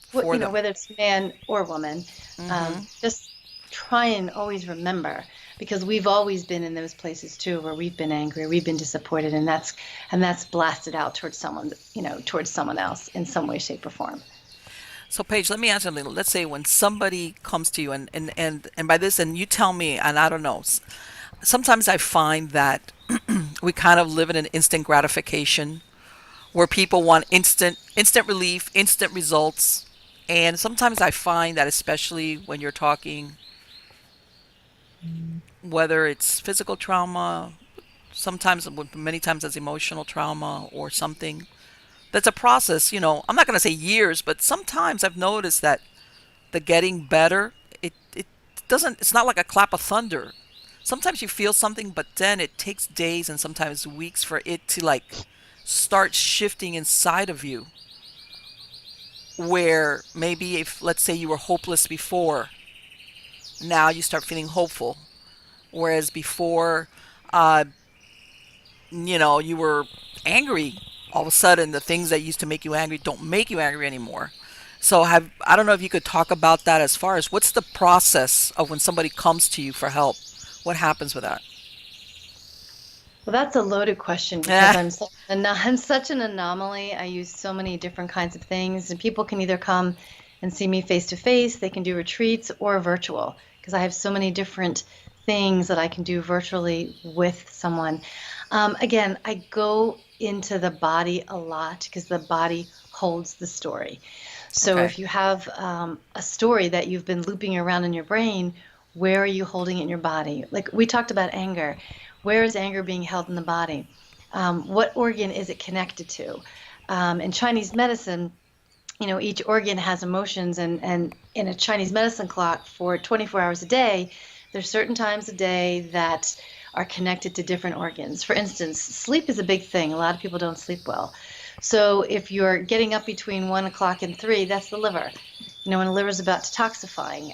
for them. Whether it's man or woman, Hmm. just try and always remember because we've always been in those places too where we've been angry, we've been disappointed, and that's blasted out towards someone, towards someone else in some way, shape, or form. So, Paige, let me ask something. Let's say when somebody comes to you, and by this, and you tell me, and I don't know, sometimes I find that we kind of live in an instant gratification where people want instant relief, instant results. And sometimes I find that, especially when you're talking whether it's physical trauma, sometimes, many times as emotional trauma or something. That's a process, I'm not going to say years, but sometimes I've noticed that the getting better, it doesn't, it's not like a clap of thunder. Sometimes you feel something, but then it takes days and sometimes weeks for it to like start shifting inside of you. Where maybe if, let's say, you were hopeless before, now you start feeling hopeful. Whereas before, uh, you were angry. All of a sudden, the things that used to make you angry don't make you angry anymore. So I don't know if you could talk about that as far as what's the process of when somebody comes to you for help. What happens with that? Well, that's a loaded question because Yeah. I'm such an anomaly. I use so many different kinds of things, and people can either come and see me face to face, they can do retreats or virtual because I have so many different things that I can do virtually with someone. Again, I go into the body a lot because the body holds the story. So Okay. if you have a story that you've been looping around in your brain, where are you holding it in your body? Like we talked about anger. Where is anger being held in the body? What organ is it connected to? In Chinese medicine, each organ has emotions, and in a Chinese medicine clock for 24 hours a day, there's certain times a day that are connected to different organs. For instance, sleep is a big thing. A lot of people don't sleep well. So if you're getting up between 1 o'clock and 3, that's the liver. When the liver is about detoxifying,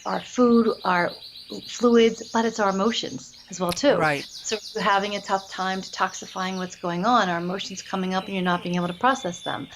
our food, our fluids, but it's our emotions as well too. Right. So if you're having a tough time detoxifying what's going on, our emotions coming up and you're not being able to process them.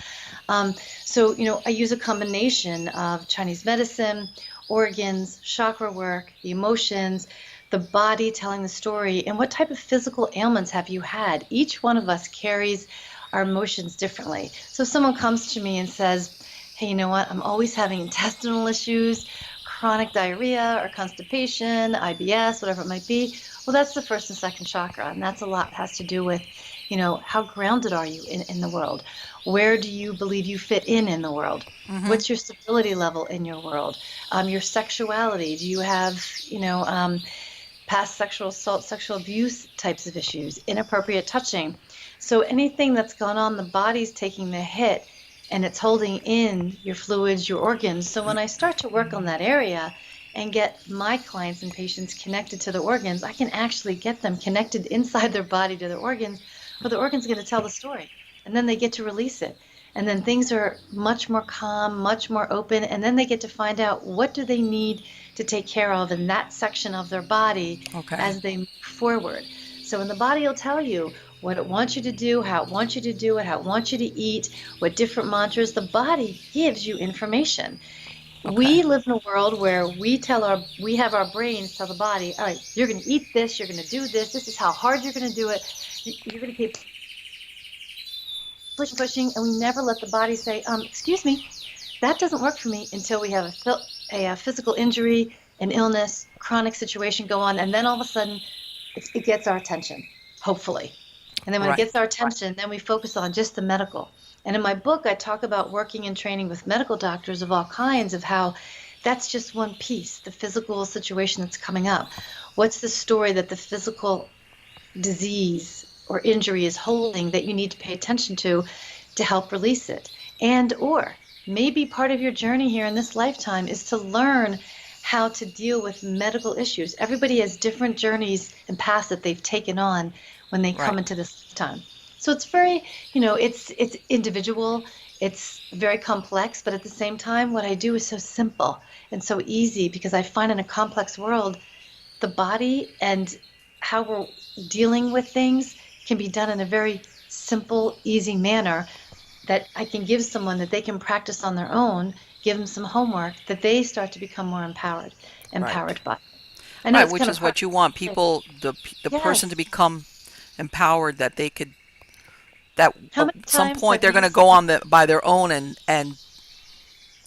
Um, so, I use a combination of Chinese medicine, organs, chakra work, the emotions, the body telling the story, and what type of physical ailments have you had? Each one of us carries our emotions differently. So if someone comes to me and says, hey, you know what? I'm always having intestinal issues, chronic diarrhea or constipation, IBS, whatever it might be. Well, that's the first and second chakra, and that's a lot has to do with, how grounded are you in the world? Where do you believe you fit in the world? Mm-hmm. What's your stability level in your world? Your sexuality? Do you have, past sexual assault, sexual abuse types of issues, inappropriate touching? So anything that's gone on, the body's taking the hit and it's holding in your fluids, your organs. So when I start to work on that area and get my clients and patients connected to the organs, I can actually get them connected inside their body to their organs, where the organ's going to tell the story. And then they get to release it. And then things are much more calm, much more open. And then they get to find out what do they need to take care of in that section of their body Okay. as they move forward. So, when the body will tell you what it wants you to do, how it wants you to do it, how it wants you to eat, what different mantras, the body gives you information. Okay. We live in a world where we have our brains tell the body, all right, you're going to eat this, you're going to do this, this is how hard you're going to do it. You're going to keep pushing, pushing, and we never let the body say, excuse me, that doesn't work for me until we have a physical injury, an illness, chronic situation go on, and then all of a sudden it gets our attention, hopefully. And then when it Right. gets our attention, then we focus on just the medical. And in my book, I talk about working and training with medical doctors of all kinds of how that's just one piece, the physical situation that's coming up. What's the story that the physical disease or injury is holding that you need to pay attention to help release it? And or maybe part of your journey here in this lifetime is to learn how to deal with medical issues. Everybody has different journeys and paths that they've taken on when they come Right. into this lifetime. So it's very, it's individual, it's very complex, but at the same time, what I do is so simple and so easy because I find in a complex world, the body and how we're dealing with things can be done in a very simple, easy manner that I can give someone that they can practice on their own, give them some homework that they start to become more Right. empowered by. I know Right, it's which kind of is hard what you want to say. people, the person to Yes. become empowered, that they could, that How at many some times point have they're going you to go seen? on by their own and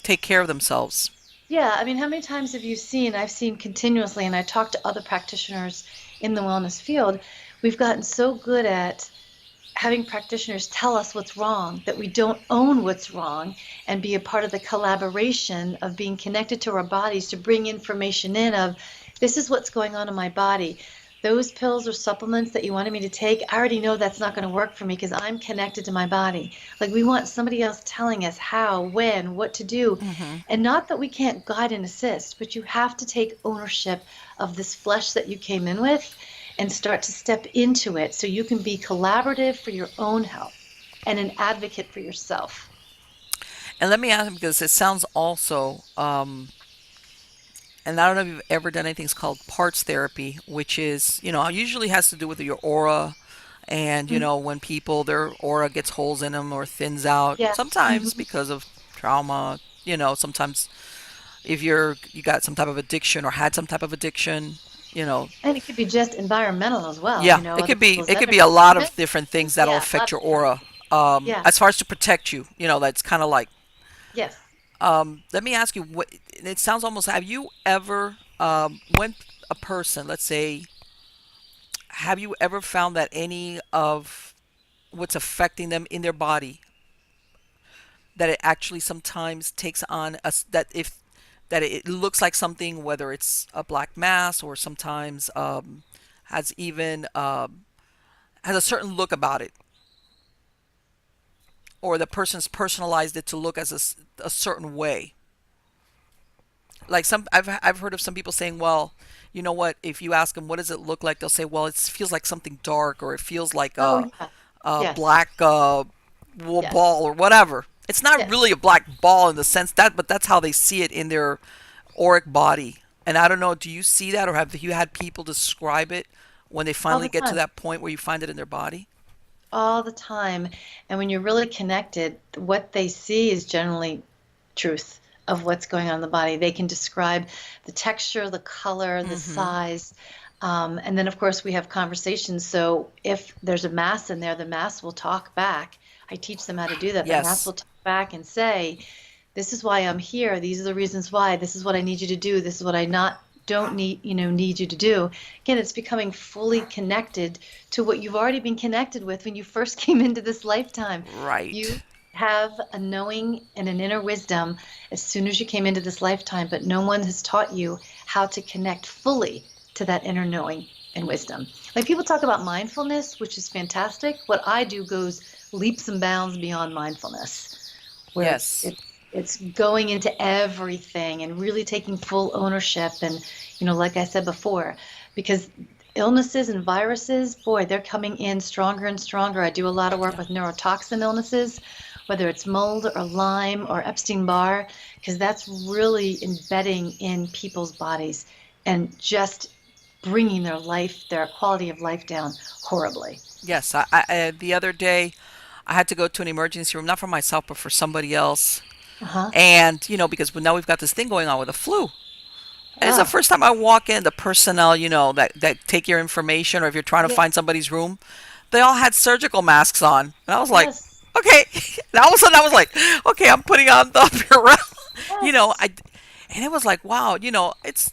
take care of themselves. Yeah, I mean, how many times have you seen? I've seen continuously, and I talk to other practitioners in the wellness field. We've gotten so good at having practitioners tell us what's wrong, that we don't own what's wrong and be a part of the collaboration of being connected to our bodies to bring information in of this is what's going on in my body. Those pills or supplements that you wanted me to take, I already know that's not going to work for me because I'm connected to my body. Like we want somebody else telling us how, when, what to do. Mm-hmm. And not that we can't guide and assist, but you have to take ownership of this flesh that you came in with and start to step into it so you can be collaborative for your own health and an advocate for yourself. And let me ask him because it sounds also, and I don't know if you've ever done anything it's called parts therapy, which is, usually has to do with your aura. And, Mm, when people, their aura gets holes in them or thins out, yes. sometimes because of trauma, sometimes if you got some type of addiction or had some type of addiction, you know, And it could be just environmental as well, yeah, it other could be people's it could be energy. a lot of Many different things things. that'll Yeah, a lot affect of your different. aura. Yeah. As far as to protect you, that's kind of like. Yes. Let me ask you, what it sounds almost. Have you ever, when a person, let's say, have you ever found that any of what's affecting them in their body, that it actually sometimes takes on us, that if that it looks like something, whether it's a black mass or sometimes has even has a certain look about it, or the person's personalized it to look as a certain way. Like I've heard of some people saying, well, you know what? If you ask them what does it look like, they'll say, well, it feels like something dark, or it feels like Oh, yeah. a Yes. black ball Yes. or whatever. It's not Yes. really a black ball in the sense that, but that's how they see it in their auric body. And I don't know, do you see that, or have you had people describe it when they All finally the get to time. that point where you find it in their body? All the time. And when you're really connected, what they see is generally truth of what's going on in the body. They can describe the texture, the color, the Mm-hmm. size. And then, of course, we have conversations. So if there's a mass in there, the mass will talk back. I teach them how to do that. The mass Yes. will talk back and say, this is why I'm here. These are the reasons why. This is what I need you to do. This is what I not don't need you to do. Again, it's becoming fully connected to what you've already been connected with when you first came into this lifetime. Right. You have a knowing and an inner wisdom as soon as you came into this lifetime, but no one has taught you how to connect fully to that inner knowing and wisdom. Like people talk about mindfulness, which is fantastic. What I do goes leaps and bounds beyond mindfulness, where it's Yes. it's it's going into everything and really taking full ownership. And like I said before, because illnesses and viruses, boy, they're coming in stronger and stronger. I do a lot of work Yeah. with neurotoxin illnesses, whether it's mold or Lyme or Epstein-Barr, because that's really embedding in people's bodies and just bringing their quality of life down horribly. Yes. The other day, I had to go to an emergency room, not for myself, but for somebody else. Uh-huh. And, because now we've got this thing going on with the flu. And it's the Ah, first time I walk in, the personnel, that take your information, or if you're trying to yeah. find somebody's room, they all had surgical masks on. And I was like, Yes. okay. And all of a sudden I was like, okay, I'm putting on the Purell. Yes. And it was like, wow, it's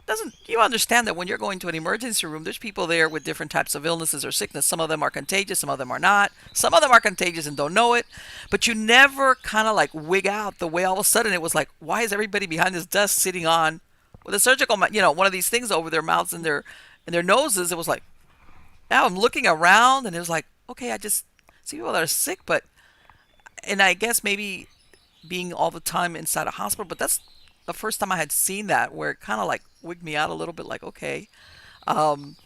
doesn't you understand that when you're going to an emergency room, there's people there with different types of illnesses or sickness. Some of them are contagious, some of them are not. Some of them are contagious and don't know it. But you never kind of like wig out the way all of a sudden it was like, why is everybody behind this desk sitting on with a surgical, one of these things over their mouths and their noses? It was like, now I'm looking around and it was like, okay, I just see people that are sick, but and I guess maybe being all the time inside a hospital, but that's the first time I had seen that where it kind of like wigged me out a little bit, like, okay, um,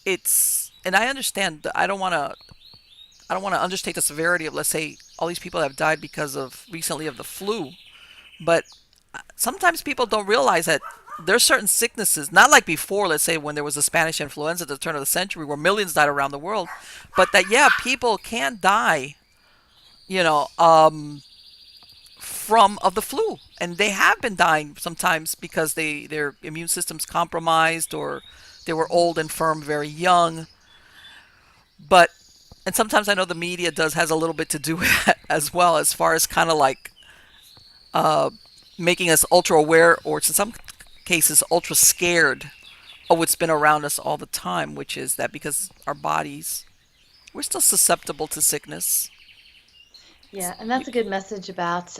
and I understand that I don't want to understate the severity of, let's say, all these people that have died because of recently of the flu, but sometimes people don't realize that there's certain sicknesses, not like before, let's say when there was the Spanish influenza at the turn of the century where millions died around the world, but that, yeah, people can die, you know, from of the flu, and they have been dying sometimes because their immune system's compromised, or they were old, infirm, very young. But and sometimes I know the media does has a little bit to do with that as well, as far as kind of like uh, making us ultra aware, or in some cases ultra scared of what's been around us all the time, which is that because our bodies, we're still susceptible to sickness. Yeah, and that's a good message about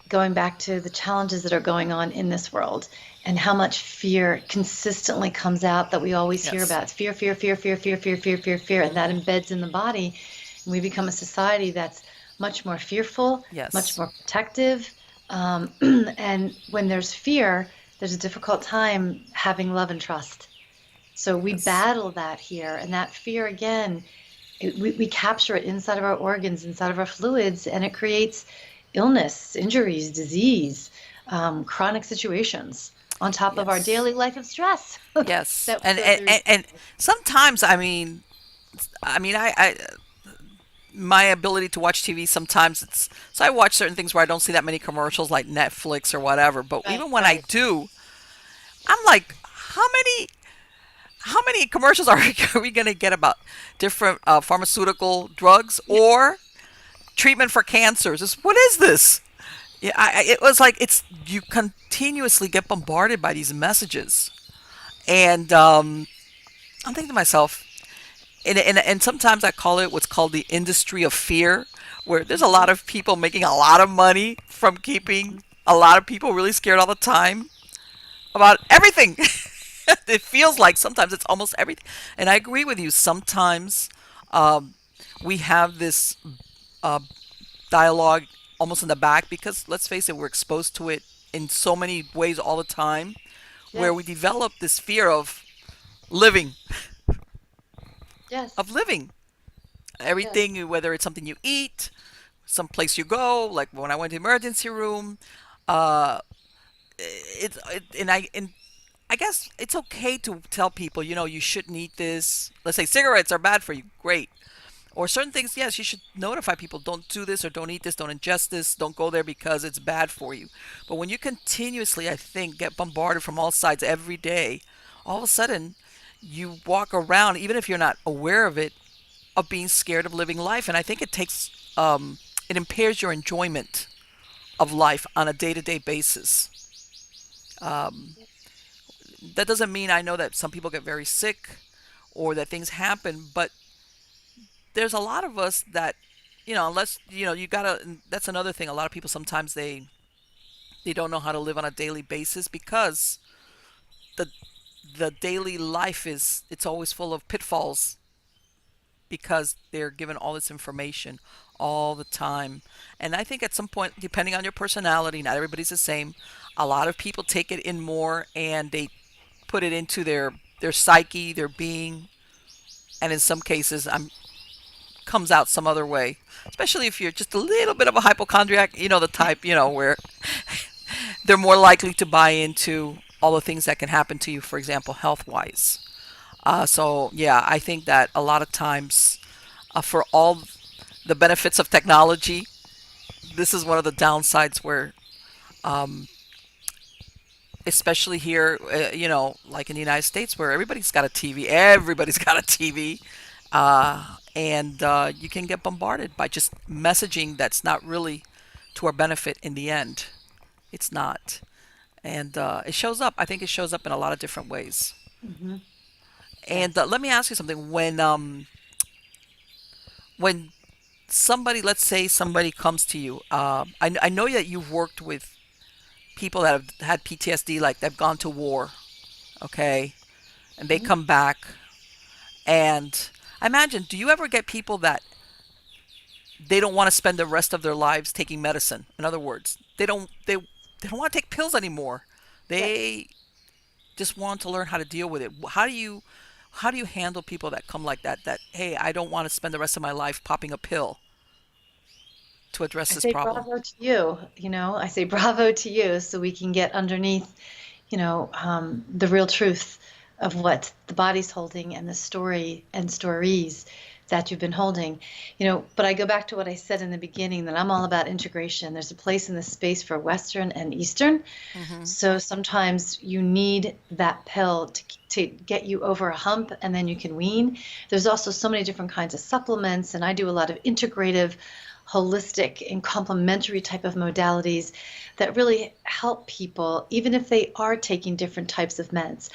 going back to the challenges that are going on in this world and how much fear consistently comes out that we always hear Yes. about. It's fear, fear, fear, fear, fear, fear, fear, fear, fear, and that Hmm. embeds in the body. And we become a society that's much more fearful, much Yes. more protective. And when there's fear, there's a difficult time having love and trust. So we Yes. battle that here, and that fear again, we capture it inside of our organs, inside of our fluids, and it creates illness, injuries, disease, chronic situations on top of our Yes. daily life of stress Yes. that we go through each And day. sometimes, I my ability to watch TV sometimes it's so I watch certain things where I don't see that many commercials like Netflix or whatever. But Right, even when I right. do, I'm like, how many commercials are are we going to get about different pharmaceutical drugs Yeah, or treatment for cancers? What is this? Yeah, it was like it's you continuously get bombarded by these messages, and I'm thinking to myself, and sometimes I call it what's called the industry of fear, where there's a hmm lot of people making a lot of money from keeping hmm a lot of people really scared all the time about everything. It feels like sometimes it's almost everything. And I agree with you. Sometimes um, we have this uh, dialogue almost in the back because, let's face it, we're exposed to it in so many ways all the time where we Yes, develop this fear living, of yes, living. yes. Everything, whether it's something you eat, some place you go, like when I went to the emergency room, uh, and I guess it's okay to tell people, you shouldn't eat this. Let's say cigarettes are bad for you. Great. Or certain things, yes, you should notify people, don't do this or don't eat this, don't ingest this, don't go there because it's bad for you. But when you continuously, I think, get bombarded from all sides every day, all of a sudden you walk around, even if you're not aware of being scared of living life. And I think it impairs your enjoyment of life on a day to day basis. Um, that doesn't mean I know that some people get very sick or that things happen, but there's a lot of us that, unless, you gotta, and that's another thing. A lot of people sometimes they don't know how to live on a daily basis because the the daily life it's always full of pitfalls because they're given all this information all the time. And I think at some point, depending on your personality, not everybody's the same. A lot of people take it in more and they put it into their psyche, their being, and in some cases, comes out some other way. Especially if you're just a little bit of a hypochondriac, the type, where they're more likely to buy into all the things that can happen to you, for example, health wise. So, yeah, I think that a lot of times, for all the benefits of technology, this is one of the downsides where, um, especially here, like in the United States, where everybody's got a TV, everybody's got a TV, and you can get bombarded by just messaging that's not really to our benefit in the end. It's not. And it shows up. I think it shows up in a lot of different ways. hmm And Yes. let me ask you something. When somebody, let's say somebody comes to you, I know that you've worked with people that have had PTSD, like they've gone to war, okay, and they hmm come back. And I imagine, do you ever get people that they don't want to spend the rest of their lives taking medicine? In other words, they don't want to take pills anymore. Yes. They just want to learn how to deal with it. How do you handle people that come like that? That, hey, I don't want to spend the rest of my life popping a pill to address I this say problem. bravo to you, I say bravo to you so we can get underneath, the real truth of what the body's holding and the story and stories that you've been holding. But I go back to what I said in the beginning that I'm all about integration. There's a place in the space for Western and Eastern. Hmm. So sometimes you need that pill to get you over a hump and then you can wean. There's also so many different kinds of supplements, and I do a lot of integrative, holistic, and complementary type of modalities that really help people, even if they are taking different types of meds.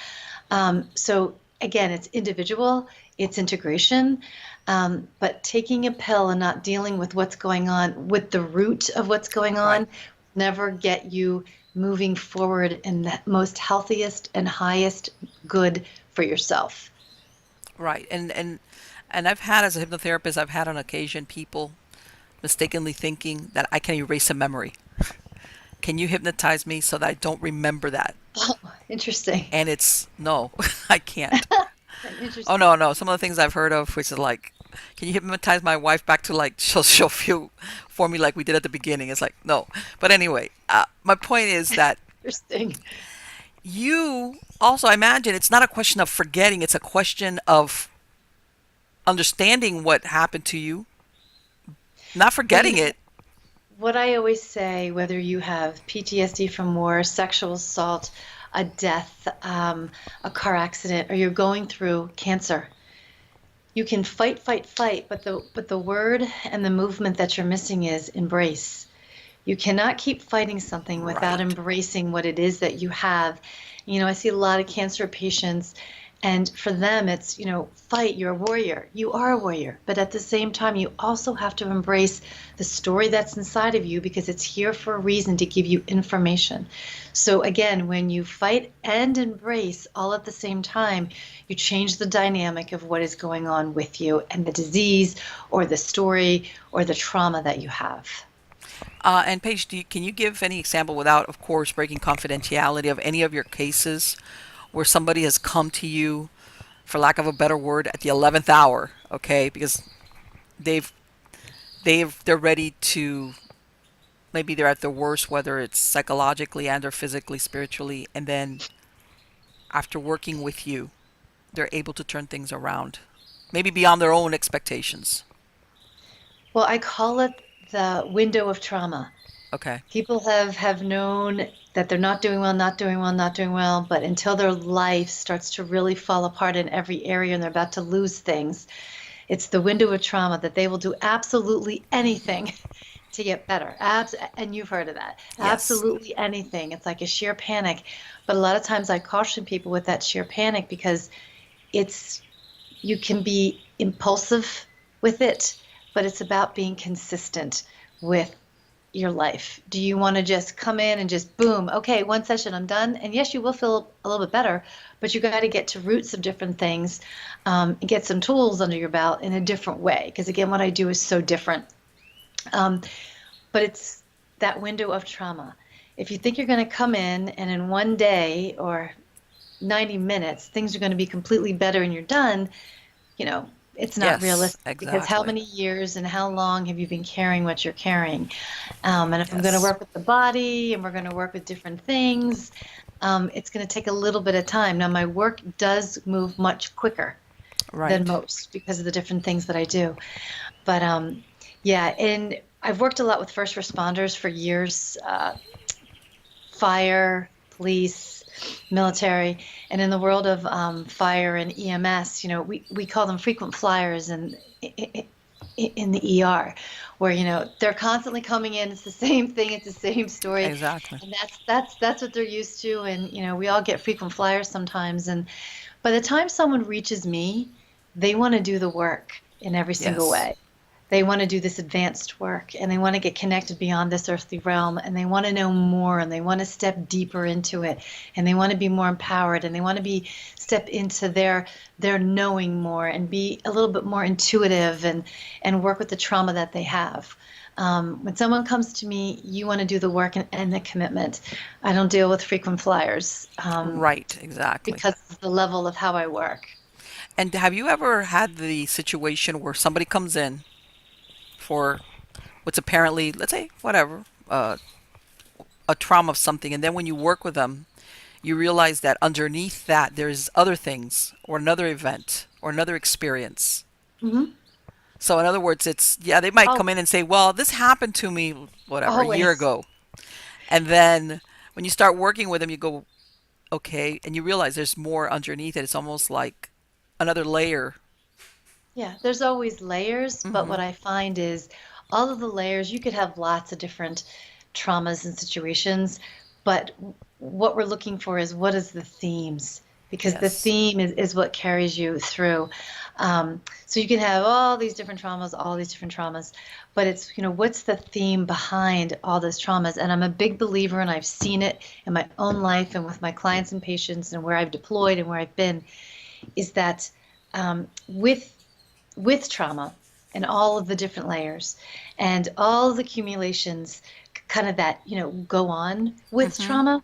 So again, it's individual, it's integration, but taking a pill and not dealing with what's going on, with the root of what's going Right. on, never get you moving forward in the most healthiest and highest good for yourself. Right. And I've had, as a hypnotherapist, I've had on occasion people mistakenly thinking that I can erase a memory. Can you hypnotize me so that I don't remember that? Oh, interesting. And it's no, I can't. Oh Interesting. no, no. Some of the things I've heard of, which is like, can you hypnotize my wife back to like she'll feel for me like we did at the beginning? It's like no. But anyway, my point is that Interesting. you also, I imagine, it's not a question of forgetting. It's a question of understanding what happened to you, not Well, you forgetting know, it. what I always say, whether you have PTSD from war, sexual assault, a death, a car accident, or you're going through cancer, you can fight, fight, fight, but the word and the movement that you're missing is embrace. You cannot keep fighting something without Right. embracing what it is that you have. I see a lot of cancer patients, and for them, it's, fight, you're a warrior. You are a warrior. But at the same time, you also have to embrace the story that's inside of you because it's here for a reason to give you information. So, again, when you fight and embrace all at the same time, you change the dynamic of what is going on with you and the disease or the story or the trauma that you have. And Paige, can you give any example, without, of course, breaking confidentiality, of any of your cases where somebody has come to you, for lack of a better word, at the 11th hour? Okay, because they've they're ready to, maybe they're at their worst, whether it's psychologically and or physically, spiritually, and then after working with you, they're able to turn things around, maybe beyond their own expectations. Well, I call it the window of trauma. Okay. People have known that they're not doing well, not doing well, not doing well, but until their life starts to really fall apart in every area and they're about to lose things, it's the window of trauma that they will do absolutely anything to get better. And you've heard of that. Yes. Absolutely anything. It's like a sheer panic. But a lot of times I caution people with that sheer panic because it's you can be impulsive with it, but it's about being consistent with your life. Do you want to just come in and just boom, okay, one session, I'm done? And yes, you will feel a little bit better, but you got to get to roots of different things, and get some tools under your belt in a different way. Because again, what I do is so different. Um, but it's that window of trauma. If you think you're going to come in and in one day or 90 minutes, things are going to be completely better and you're done, you know, it's not Yes, realistic because how exactly. many years and how long have you been carrying what you're carrying? And if I'm going to Yes. work with the body and we're going to work with different things, it's going to take a little bit of time. Now, my work does move much quicker than Right. most because of the different things that I do. But yeah, and I've worked a lot with first responders for years, fire, police, military, and in the world of fire and EMS, we call them frequent flyers and in the ER, where they're constantly coming in. It's the same thing. It's the same story, Exactly. and that's what they're used to. And we all get frequent flyers sometimes. And by the time someone reaches me, they want to do the work in every single Yes. way. They want to do this advanced work and they want to get connected beyond this earthly realm and they want to know more and they want to step deeper into it and they want to be more empowered and they want to be step into their knowing more and be a little bit more intuitive and work with the trauma that they have. When someone comes to me, you want to do the work and the commitment. I don't deal with frequent flyers, Right, exactly. because of the level of how I work. And have you ever had the situation where somebody comes in for what's apparently, let's say, whatever, a trauma of something, and then when you work with them, you realize that underneath that there's other things, or another event, or another experience. Hmm. So in other words, it's, yeah, they might Oh, come in and say, well, this happened to me, whatever, a year always. ago. And then when you start working with them, you go, okay, and you realize there's more underneath it. It's almost like another layer. Yeah, there's always layers, but Hmm. what I find is all of the layers, you could have lots of different traumas and situations, but what we're looking for is what is the themes? because the Yes. theme is what carries you through. So you can have all these different traumas, but it's, what's the theme behind all those traumas? And I'm a big believer, and I've seen it in my own life and with my clients and patients and where I've deployed and where I've been, is that with trauma and all of the different layers and all of the accumulations kind of that, go on with Mm-hmm. trauma,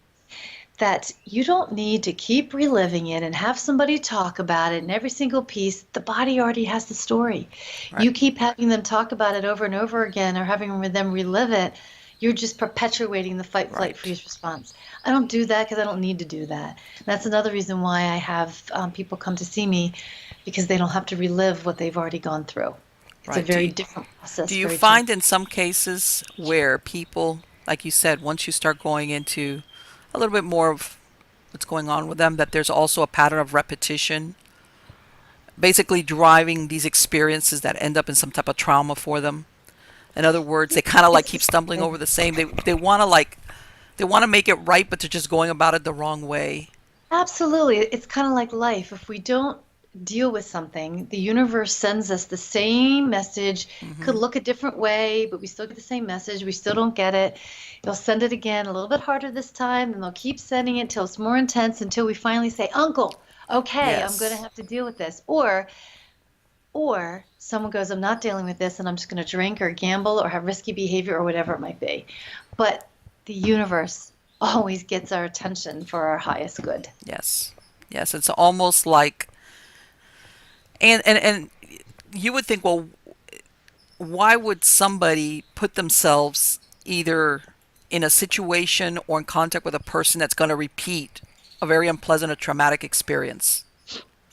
that you don't need to keep reliving it and have somebody talk about it and every single piece. The body already has the story. Right. You keep having them talk about it over and over again or having them relive it, you're just perpetuating the fight, flight, Right. freeze response. I don't do that because I don't need to do that. That's another reason why I have people come to see me, because they don't have to relive what they've already gone through. It's a Right. very different Do process, you very gentle. find in some cases where people, like you said, once you start going into a little bit more of what's going on with them, that there's also a pattern of repetition, basically driving these experiences that end up in some type of trauma for them? In other words, they kind of like It's keep the stumbling over same. the same. They want to make it right, but they're just going about it the wrong way. Absolutely. It's kind of like life. If we don't deal with something, the universe sends us the same message. Could Mm-hmm. look a different way, but we still get the same message. We still don't get it. They'll send it again, a little bit harder this time, and they'll keep sending it till it's more intense until we finally say, "Uncle, okay, I'm going to Yes. have to deal with this." Or someone goes, "I'm not dealing with this, and I'm just going to drink or gamble or have risky behavior or whatever it might be." But the universe always gets our attention for our highest good. Yes. Yes. It's almost like, and you would think, well, why would somebody put themselves either in a situation or in contact with a person that's going to repeat a very unpleasant or traumatic experience?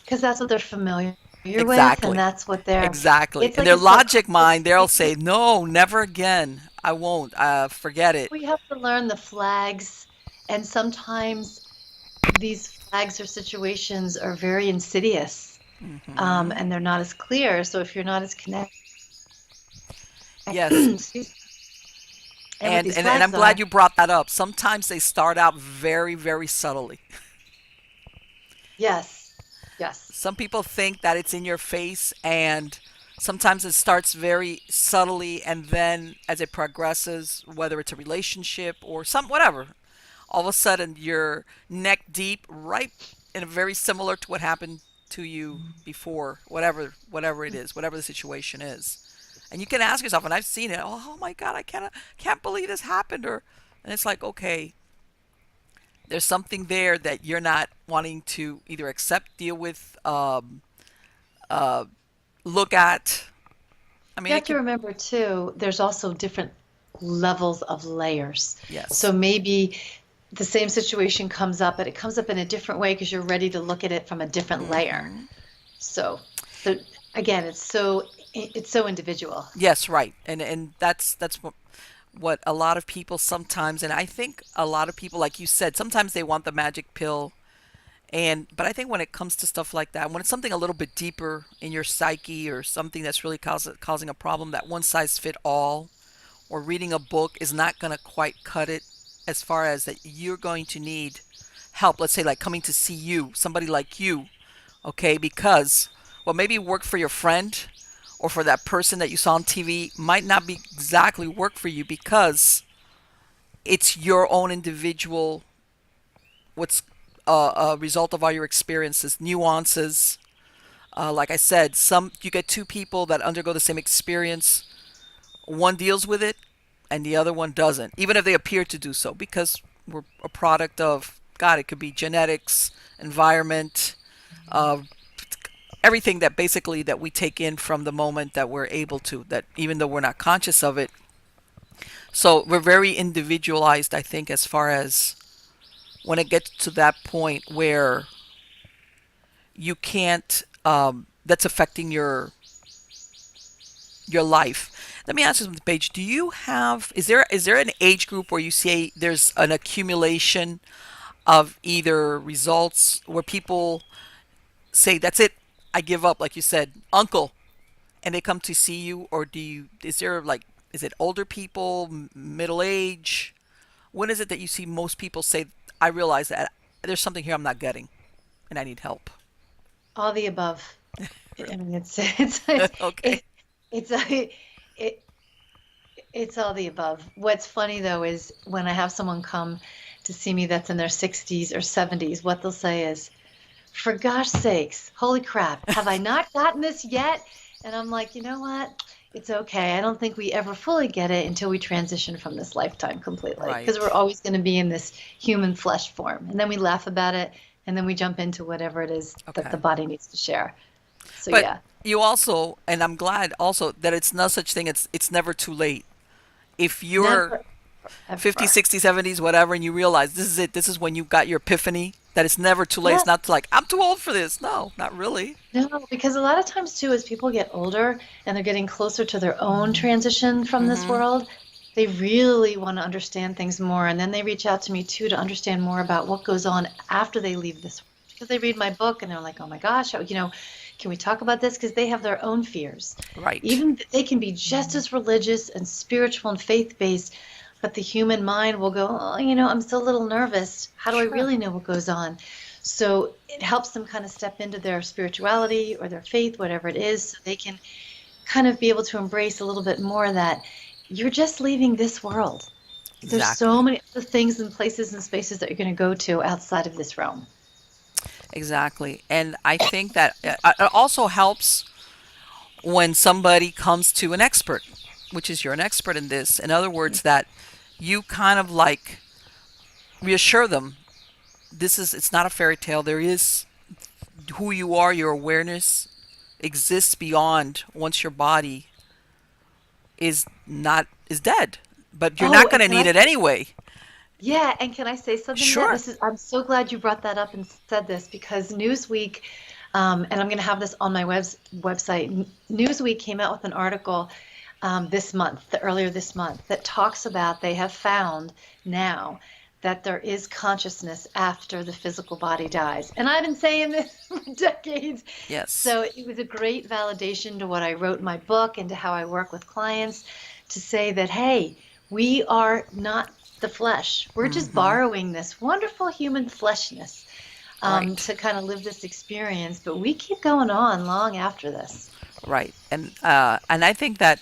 Because that's what they're familiar with, and Exactly. that's what they're, Exactly. it's In like their a logic subconscious mind, they'll thing. say, no, never again. I won't. Forget it. We have to learn the flags, and sometimes these flags or situations are very insidious, Hmm. and they're not as clear. So if you're not as connected, Yes. excuse, and what these And I'm flags glad are, you brought that up. Sometimes they start out very, very subtly. yes, yes, Some people think that it's in your face, and sometimes it starts very subtly, and then as it progresses, whether it's a relationship or some whatever, all of a sudden you're neck deep, right in a very similar to what happened to you before, whatever it is, whatever the situation is. And you can ask yourself, and I've seen it. Oh my God, I can't believe this happened. Or, and it's like, okay, there's something there that you're not wanting to either accept, deal with, uh, look at. I you mean, have it to could, remember too, there's also different levels of layers. So yes. maybe the same situation comes up, but it comes up in a different way because you're ready to look at it from a different layer. Hmm. So again, it's so individual. Yes, right. And that's what a lot of people sometimes, and I think a lot of people, like you said, sometimes they want the magic pill. And but I think when it comes to stuff like that, when it's something a little bit deeper in your psyche or something that's really causing a problem, that one size fit all or reading a book is not going to quite cut it, as far as that you're going to need help. Let's say like coming to see you, somebody like you, okay? Because well, maybe work for your friend or for that person that you saw on TV might not be exactly work for you, because it's your own individual, what's a result of all your experiences, nuances. Like I said, some you get two people that undergo the same experience. One deals with it, and the other one doesn't, even if they appear to do so, because we're a product of God. It could be genetics, environment, uh, everything that basically that we take in from the moment that we're able to. That even though we're not conscious of it, so we're very individualized. I think as far as when it gets to that point where you can't that's affecting your life. Let me ask you something, Paige. Do you have is there an age group where you say there's an accumulation of either results where people say that's it, I give up, like you said, uncle, and they come to see you? Or do you, is there like, is it older people, middle age? When is it that you see most people say, I realize that there's something here I'm not getting? and I need help. All the above. I Really? mean, it's Okay. it's it, it's all the above. What's funny though is when I have someone come to see me that's in their 60s or 70s, what they'll say is, "For gosh sakes, holy crap, have I not gotten this yet?" And I'm like, you know what? It's okay. I don't think we ever fully get it until we transition from this lifetime completely, because we're Right. always going to be in this human flesh form. And then we laugh about it, and then we jump into whatever it is that the Okay. body needs to share. So But yeah, you also, and I'm glad also that it's no such thing. It's never too late. If you're never 50s, ever. 60s, 70s, whatever, and you realize this is it, this is when you got your epiphany, that it's never too late. Yeah. It's not like, I'm too old for this. No, not really. No, because a lot of times too, as people get older and they're getting closer to their own transition from this Mm-hmm. world, they really want to understand things more. And then they reach out to me too to understand more about what goes on after they leave this world. Because they read my book and they're like, oh my gosh, can we talk about this? Because they have their own fears. Right. Even they can be just as religious and spiritual and faith-based, but the human mind will go, oh, I'm still a little nervous. How do I Sure. really know what goes on? So it helps them kind of step into their spirituality or their faith, whatever it is, so they can kind of be able to embrace a little bit more that you're just leaving this world. There's so Exactly. many other things and places and spaces that you're going to go to outside of this realm. Exactly. And I think that it also helps when somebody comes to an expert, which is you're an expert in this. In other words, that you kind of like reassure them this is, it's not a fairy tale. There is who you are, your awareness exists beyond once your body is dead. But you're Oh, not and going to need it anyway. yeah, and can I say something to that? Sure. I'm so glad you brought that up and said this because Newsweek, and I'm going to have this on my website. Newsweek came out with an article this month, earlier this month, that talks about they have found now that there is consciousness after the physical body dies. And I've been saying this for decades. Yes. So it was a great validation to what I wrote in my book and to how I work with clients to say that, hey, we are not the flesh. We're just Mm-hmm. borrowing this wonderful human fleshness Right. to kind of live this experience, but we keep going on long after this. Right. And I think that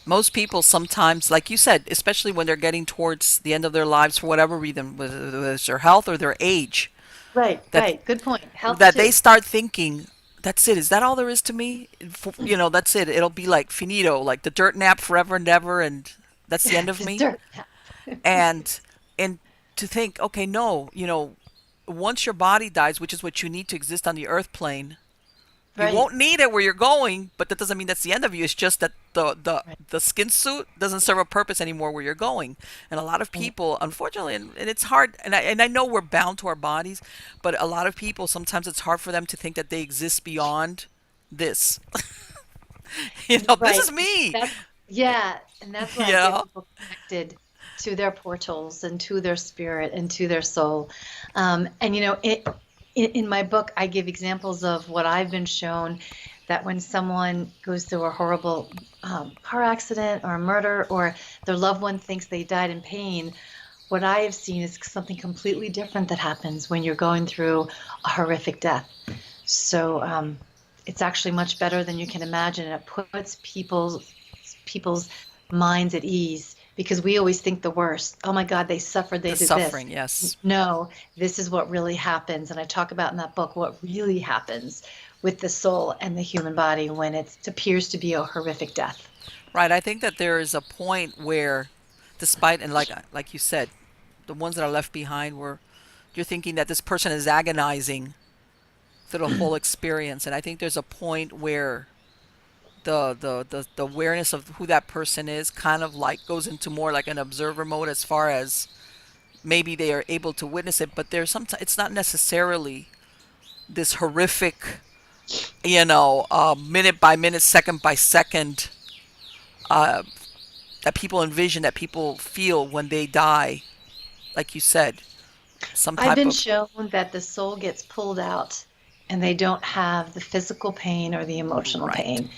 most people sometimes, like you said, especially when they're getting towards the end of their lives for whatever reason, whether it's their health or their age, Right, that right. Good point. Health that they too. start thinking, that's it. Is that all there is to me? That's it. It'll be like finito, like the dirt nap forever and ever, and that's the end of The me. dirt. And and to think, okay, no, once your body dies, which is what you need to exist on the earth plane, you Right, won't need it where you're going, but that doesn't mean that's the end of you. It's just that right, the skin suit doesn't serve a purpose anymore where you're going. And a lot of right. people, unfortunately, and it's hard, and I know we're bound to our bodies, but a lot of people, sometimes it's hard for them to think that they exist beyond this. This Right. is me. That's yeah, and that's why I get Yeah. people connected to their portals and to their spirit and to their soul. And in my book, I give examples of what I've been shown that when someone goes through a horrible car accident or a murder, or their loved one thinks they died in pain, what I have seen is something completely different that happens when you're going through a horrific death. So it's actually much better than you can imagine. It puts people's minds at ease because we always think the worst. Oh my God, they suffered, they The did this. suffering, yes. No, this is what really happens. And I talk about in that book what really happens with the soul and the human body when it appears to be a horrific death. Right. I think that there is a point where, despite, and like you said, the ones that are left behind, where you're thinking that this person is agonizing through the whole experience, and I think there's a point where the awareness of who that person is kind of like goes into more like an observer mode, as far as maybe they are able to witness it, but there's sometimes it's not necessarily this horrific, minute by minute, second by second, uh, that people envision, that people feel when they die. Like you said, some I've type been of shown that the soul gets pulled out and they don't have the physical pain or the emotional right, pain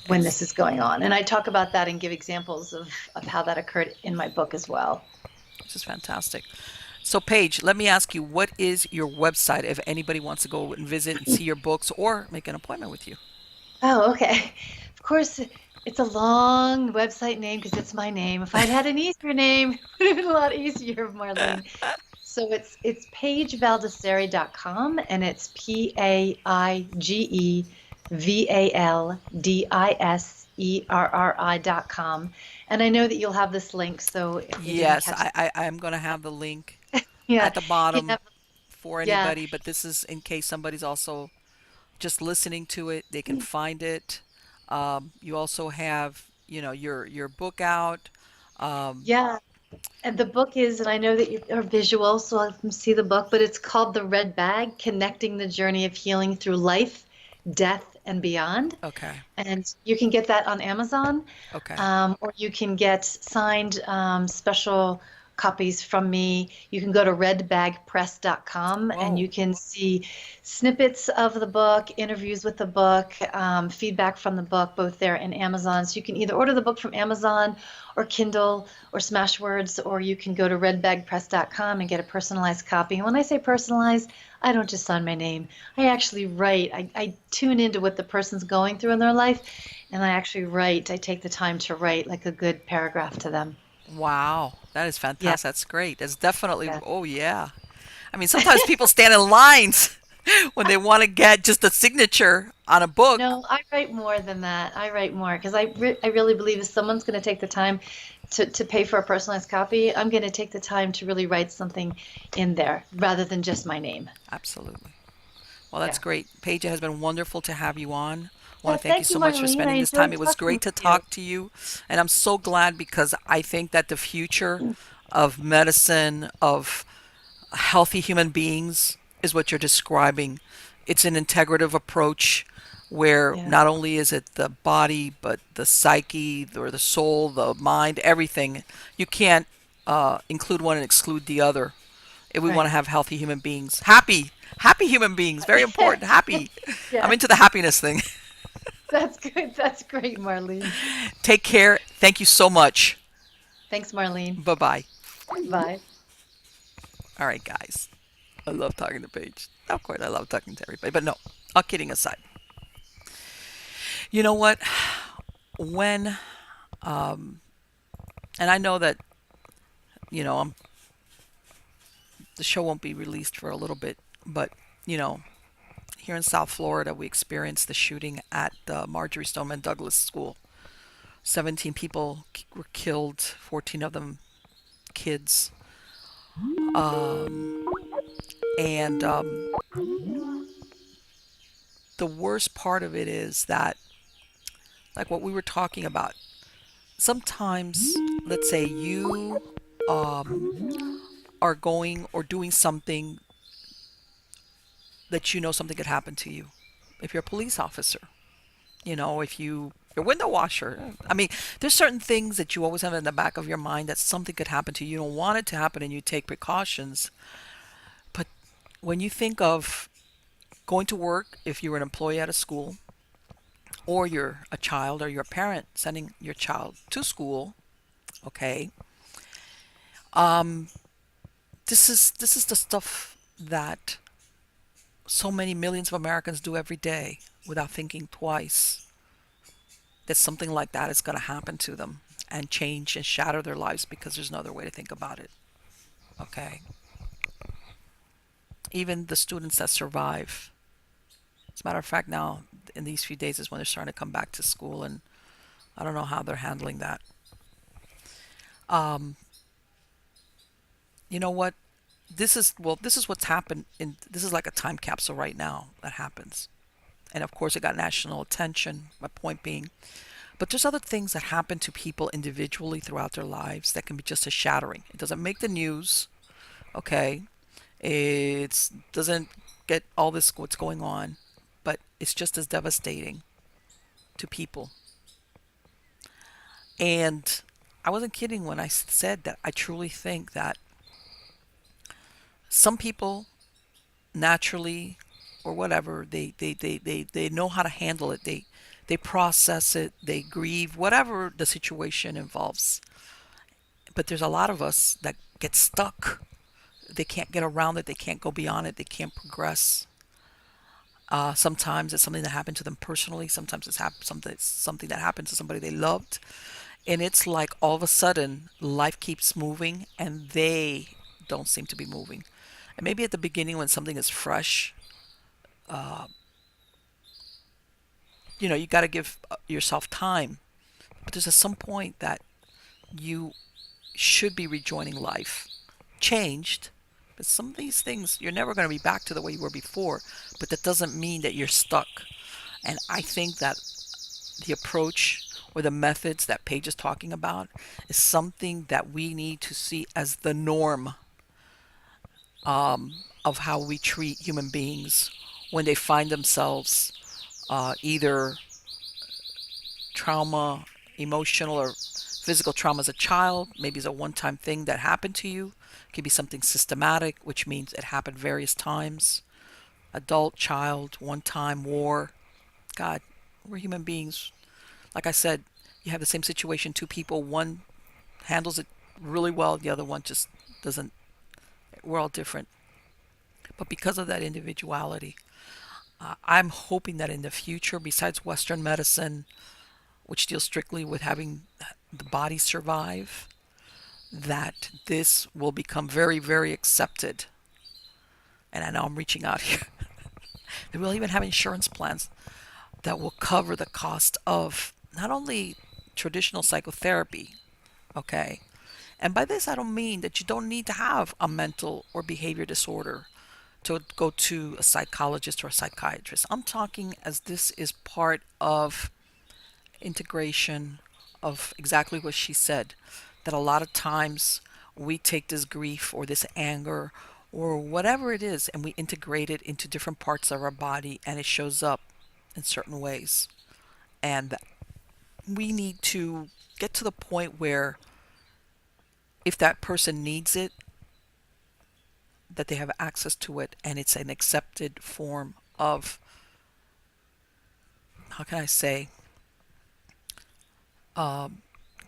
when this is going on. And I talk about that and give examples of how that occurred in my book as well. which is fantastic. So, Paige, let me ask you, what is your website if anybody wants to go and visit and see your books or make an appointment with you? Oh, okay. Of course, it's a long website name because it's my name. If I'd had an easier name, it would have been a lot easier, Marlene. So it's paigevaldiseri.com, and it's PAIGEVALDISERRI.com. And I know that you'll have this link, so if you didn't Yes, catch that, I'm going to have the link yeah, at the you bottom have, for yeah, anybody, but this is in case somebody's also just listening to it, they can find it. You also have, your book out. Um, yeah. And the book is, and I know that you are visual, so I'll see the book, but it's called The Red Bag: Connecting the Journey of Healing Through Life, Death, and Beyond. okay, And you can get that on Amazon, okay. or you can get signed special copies from me. You can go to redbagpress.com and Whoa, you can see snippets of the book, interviews with the book, feedback from the book, both there and Amazon. So you can either order the book from Amazon or Kindle or Smashwords, or you can go to redbagpress.com and get a personalized copy. And when I say personalized, I don't just sign my name. I actually write. I tune into what the person's going through in their life, and I actually write. I take the time to write like a good paragraph to them. wow, that is Yeah, fantastic. That's great. That's definitely, yeah. oh yeah. I mean, sometimes people stand in lines when they want to get just a signature on a book. No, I write more than that. I write more because I really believe if someone's going to take the time to pay for a personalized copy, I'm going to take the time to really write something in there rather than just my name. Absolutely. Well, that's Yeah. great. Paige, it has been wonderful to have you on. I want Yeah, to thank you thank you, so much for Marlene. I spending this time. enjoyed It was talking great with to you. talk to you. And I'm so glad because I think that the future of medicine, of healthy human beings, is what you're describing. It's an integrative approach where Yeah, not only is it the body, but the psyche or the soul, the mind, everything. You can't include one and exclude the other if we want to right. have healthy human beings. Happy human beings, very important. Happy. I'm Yeah, into the happiness thing. that's good. That's great, Marlene. Take care. Thank you so much. Thanks, Marlene. Bye bye. Bye. All right, guys. I love talking to Paige. Of course, I love talking to everybody, but no, all kidding aside. You know what? When, and I know that, you know, the show won't be released for a little bit, but, you know, here in South Florida, we experienced the shooting at the Marjorie Stoneman Douglas School. 17 people were killed, 14 of them kids. Um, and the worst part of it is that, like what we were talking about, sometimes, let's say you are going or doing something that you know something could happen to you. If you're a police officer, if your window washer. I mean, there's certain things that you always have in the back of your mind that something could happen to you. You don't want it to happen and you take precautions. But when you think of going to work, if you're an employee at a school, or you're a child or you're a parent sending your child to school, okay, um, this is the stuff that so many millions of Americans do every day without thinking twice that something like that is going to happen to them and change and shatter their lives because there's no other way to think about it. Okay. Even the students that survive. As a matter of fact, now in these few days is when they're starting to come back to school, and I don't know how they're handling that. Um, you know what? This is what's happened. This is like a time capsule right now that happens, and of course, it got national attention. My point being, but there's other things that happen to people individually throughout their lives that can be just as shattering. It doesn't make the news, okay? It doesn't get all this what's going on, but it's just as devastating to people. And I wasn't kidding when I said that I truly think that some people naturally or whatever, they know how to handle it. They process it, they grieve, whatever the situation involves. But there's a lot of us that get stuck. they can't get around it, they can't go beyond it, they can't progress. Sometimes it's something that happened to them personally. Sometimes it's something that happened to somebody they loved, and it's like all of a sudden life keeps moving and they don't seem to be moving. And maybe at the beginning when something is fresh, you got to give yourself time. But there's at some point that you should be rejoining life, changed. But some of these things, you're never going to be back to the way you were before. But that doesn't mean that you're stuck. And I think that the approach or the methods that Paige is talking about is something that we need to see as the norm of how we treat human beings when they find themselves either trauma, emotional or physical trauma as a child. Maybe it's a one-time thing that happened to you. It could be something systematic, which means it happened various times. Adult, child, one-time, war. God, we're human beings. Like I said, you have the same situation, two people, one handles it really well, the other one just doesn't. We're all different. But because of that individuality, I'm hoping that in the future, besides Western medicine, which deals strictly with having the body survive, that this will become very, very accepted. And I know I'm reaching out here. They will even have insurance plans that will cover the cost of not only traditional psychotherapy, okay? And by this, I don't mean that you don't need to have a mental or behavior disorder to go to a psychologist or a psychiatrist. I'm talking as this is part of integration of exactly what she said, that a lot of times we take this grief or this anger or whatever it is and we integrate it into different parts of our body and it shows up in certain ways. And we need to get to the point where if that person needs it, that they have access to it and it's an accepted form of, how can I say,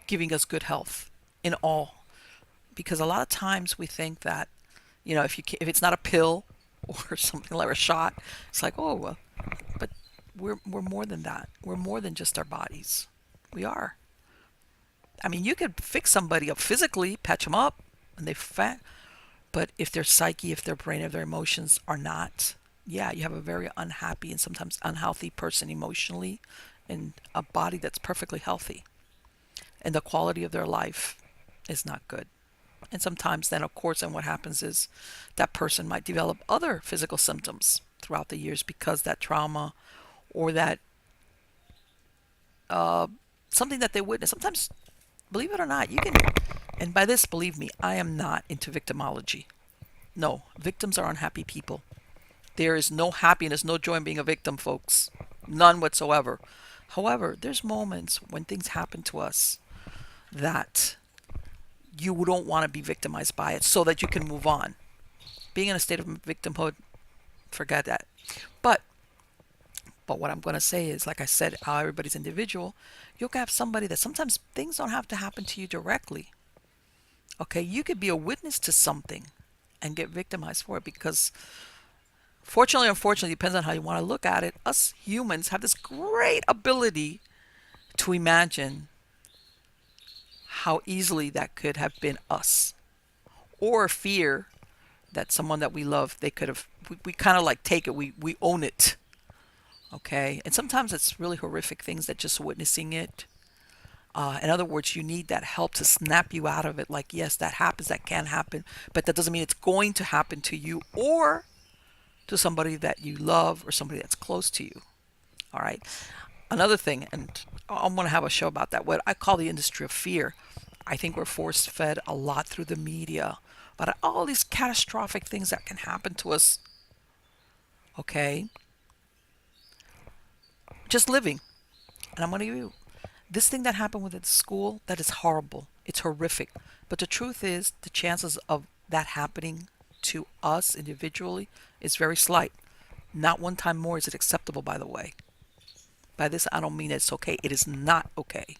giving us good health in all. Because a lot of times we think that, if it's not a pill or something like a shot, it's like, oh, well, but we're more than that. We're more than just our bodies. We are. I mean, you could fix somebody up physically, patch them up, and they fat. But if their psyche, if their brain, if their emotions are not, yeah, you have a very unhappy and sometimes unhealthy person emotionally, and a body that's perfectly healthy, and the quality of their life is not good. And sometimes then, of course, and what happens is that person might develop other physical symptoms throughout the years because that trauma or that something that they witness. Sometimes, believe it or not, you can, and by this, believe me, I am not into victimology. No, victims are unhappy people. There is no happiness, no joy in being a victim, folks. None whatsoever. However, there's moments when things happen to us that you don't want to be victimized by it so that you can move on. Being in a state of victimhood, forget that. But what I'm going to say is, like I said, how everybody's individual. You'll have somebody that sometimes things don't have to happen to you directly. Okay, you could be a witness to something and get victimized for it because, fortunately or unfortunately, depends on how you want to look at it. Us humans have this great ability to imagine how easily that could have been us, or fear that someone that we love, they could have. We kind of like take it. We own it. Okay, and sometimes it's really horrific things that just witnessing it. In other words, you need that help to snap you out of it. Like, yes, that happens, that can happen, but that doesn't mean it's going to happen to you or to somebody that you love or somebody that's close to you. All right. Another thing, and I'm going to have a show about that, what I call the industry of fear. I think we're force fed a lot through the media, but all these catastrophic things that can happen to us, okay? Just living. And I'm going to give you this thing that happened with the school that is horrible. It's horrific. But the truth is, the chances of that happening to us individually is very slight. Not one time more is it acceptable, by the way. By this, I don't mean it's okay. It is not okay.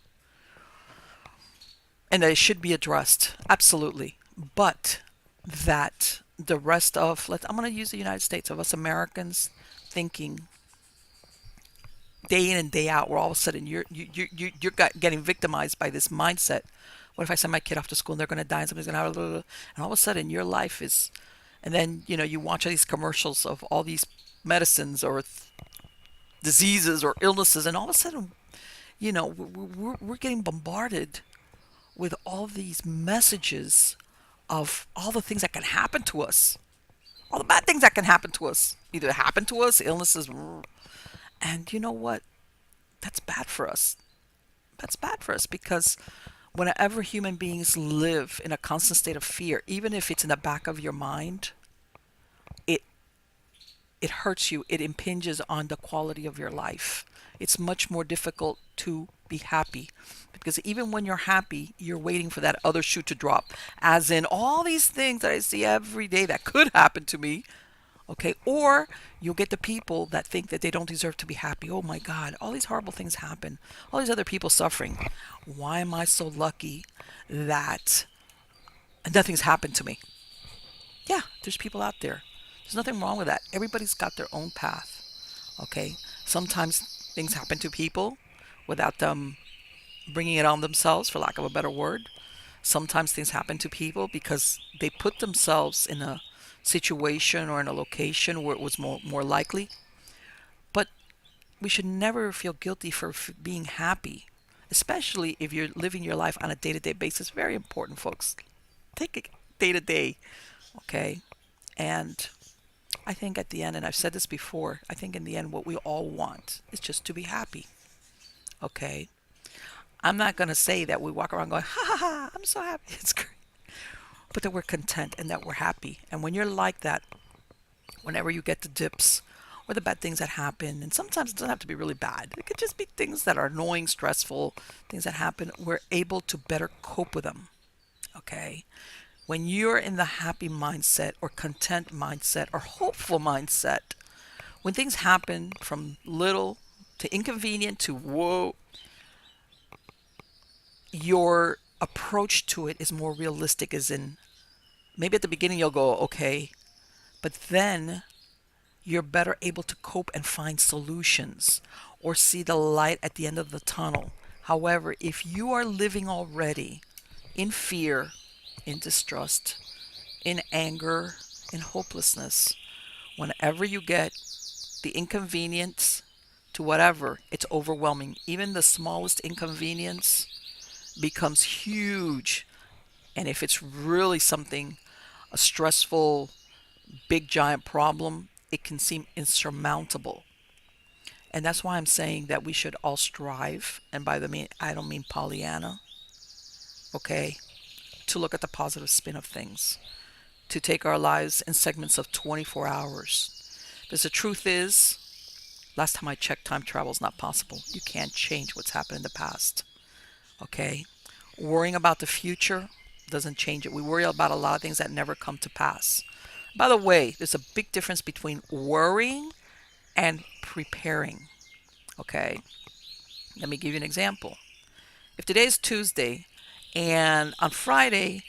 And that it should be addressed. Absolutely. But that the rest of, I'm going to use the United States, of us Americans thinking day in and day out, where all of a sudden you're getting victimized by this mindset. What if I send my kid off to school and they're going to die and somebody's going to have and all of a sudden your life is, and then you watch all these commercials of all these medicines or diseases or illnesses, and all of a sudden we're getting bombarded with all these messages of all the things that can happen to us, all the bad things that can happen to us, either happen to us, illnesses, and you know what? That's bad for us. That's bad for us because whenever human beings live in a constant state of fear, even if it's in the back of your mind, it it hurts you. It impinges on the quality of your life. It's much more difficult to be happy because even when you're happy, you're waiting for that other shoe to drop. As in all these things that I see every day that could happen to me. Okay, or you'll get the people that think that they don't deserve to be happy. Oh my God, all these horrible things happen. All these other people suffering. Why am I so lucky that nothing's happened to me? Yeah, there's people out there. There's nothing wrong with that. Everybody's got their own path. Okay, sometimes things happen to people without them bringing it on themselves, for lack of a better word. Sometimes things happen to people because they put themselves in a situation or in a location where it was more likely. But we should never feel guilty for being happy, especially if you're living your life on a day to day basis. Very important, folks. Take it day to day, okay? And I think at the end, and I've said this before, I think in the end, what we all want is just to be happy, okay? I'm not going to say that we walk around going, ha ha ha, I'm so happy. It's great. But that we're content and that we're happy. And when you're like that, whenever you get the dips or the bad things that happen, and sometimes it doesn't have to be really bad, it could just be things that are annoying, stressful, things that happen, we're able to better cope with them. Okay? When you're in the happy mindset or content mindset or hopeful mindset, when things happen from little to inconvenient to whoa, your approach to it is more realistic, as in maybe at the beginning you'll go, okay, but then you're better able to cope and find solutions or see the light at the end of the tunnel. However, if you are living already in fear, in distrust, in anger, in hopelessness, whenever you get the inconvenience to whatever, it's overwhelming. Even the smallest inconvenience becomes huge. And if it's really something, a stressful, big, giant problem, it can seem insurmountable. And that's why I'm saying that we should all strive, and by the mean, I don't mean Pollyanna, okay, to look at the positive spin of things, to take our lives in segments of 24 hours. Because the truth is, last time I checked, time travel is not possible. You can't change what's happened in the past, okay? Worrying about the future doesn't change it. We worry about a lot of things that never come to pass. By the way, there's a big difference between worrying and preparing. Okay, let me give you an example. If today's Tuesday and on Friday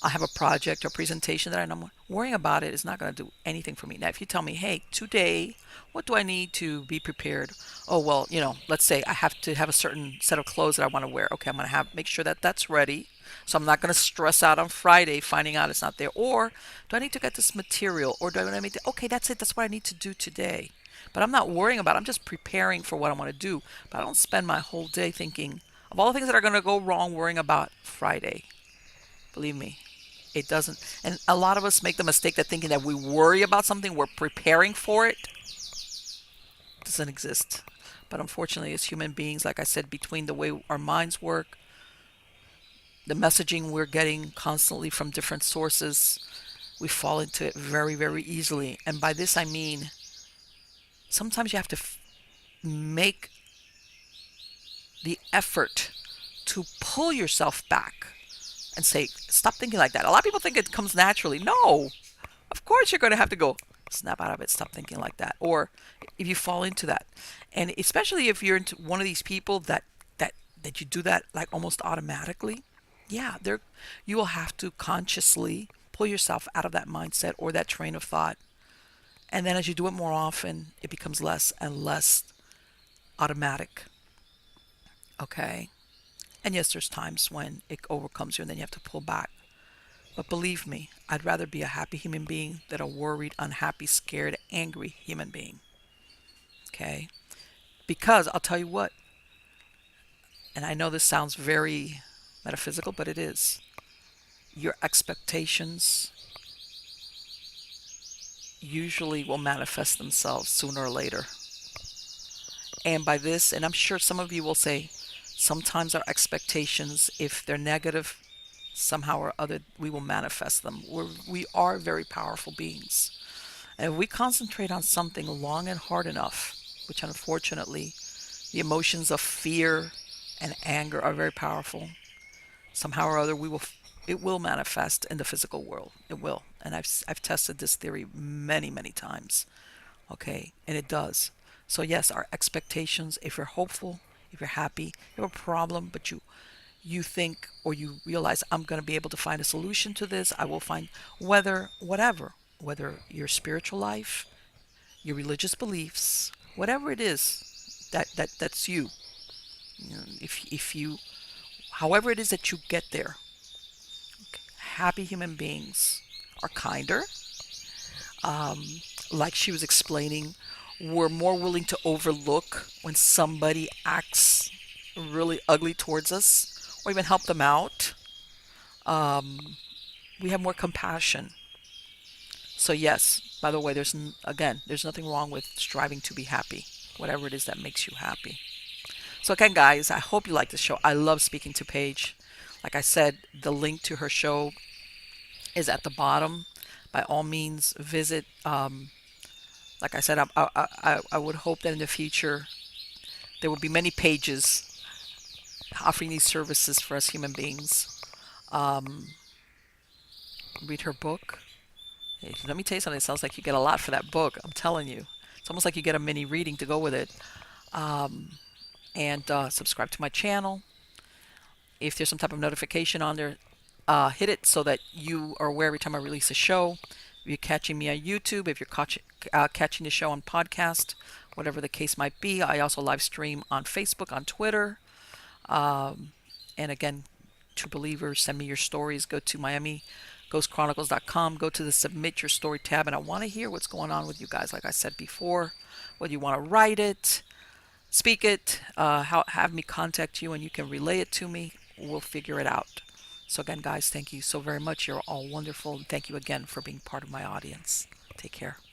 I have a project or presentation that I'm worrying about, it is not going to do anything for me. Now, if you tell me, hey, today, what do I need to be prepared? Oh, well, let's say I have to have a certain set of clothes that I want to wear. Okay, I'm going to make sure that that's ready. So I'm not going to stress out on Friday finding out it's not there. Or do I need to get this material? Or do I need to, okay, that's it. That's what I need to do today. But I'm not worrying about it. I'm just preparing for what I want to do. But I don't spend my whole day thinking of all the things that are going to go wrong worrying about Friday. Believe me, it doesn't. And a lot of us make the mistake that thinking that we worry about something, we're preparing for it. It doesn't exist. But unfortunately, as human beings, like I said, between the way our minds work, the messaging we're getting constantly from different sources, we fall into it very, very easily. And by this, I mean, sometimes you have to make the effort to pull yourself back and say, stop thinking like that. A lot of people think it comes naturally. No, of course you're going to have to go, snap out of it, stop thinking like that. Or if you fall into that, and especially if you're into one of these people that you do that like almost automatically, yeah, there you will have to consciously pull yourself out of that mindset or that train of thought. And then as you do it more often, it becomes less and less automatic. Okay. And yes, there's times when it overcomes you and then you have to pull back. But believe me, I'd rather be a happy human being than a worried, unhappy, scared, angry human being. Okay. Because I'll tell you what, and I know this sounds very metaphysical, but it is. Your expectations usually will manifest themselves sooner or later. And by this, and I'm sure some of you will say, sometimes our expectations, if they're negative, somehow or other, we will manifest them. We are very powerful beings. And if we concentrate on something long and hard enough, which unfortunately, the emotions of fear and anger are very powerful, somehow or other, it will manifest in the physical world. It will. And I've tested this theory many, many times. Okay. And it does. So yes, our expectations, if you're hopeful, if you're happy, you have a problem, but you think or you realize I'm going to be able to find a solution to this. I will find whether your spiritual life, your religious beliefs, whatever it is that's you. You know, if you however it is that you get there, happy human beings are kinder. Um, like she was explaining, we're more willing to overlook when somebody acts really ugly towards us or even help them out. Um, we have more compassion. So yes, by the way, there's nothing wrong with striving to be happy, whatever it is that makes you happy. So again, guys, I hope you like this show. I love speaking to Paige. Like I said, the link to her show is at the bottom. By all means, visit. Like I said, I would hope that in the future there will be many pages offering these services for us human beings. Um, Read her book. Hey, let me tell you something. It sounds like you get a lot for that book. I'm telling you. It's almost like you get a mini reading to go with it. Um, and subscribe to my channel. If there's some type of notification on there, hit it so that you are aware every time I release a show. If you're catching me on YouTube, if you're catching the show on podcast, whatever the case might be. I also live stream on Facebook, on Twitter. Um, and again, true believers, send me your stories. Go to MiamiGhostChronicles.com. Go to the Submit Your Story tab, and I want to hear what's going on with you guys. Like I said before, whether you want to write it, speak it, have me contact you, and you can relay it to me. We'll figure it out. So again, guys, thank you so very much. You're all wonderful, and thank you again for being part of my audience. Take care.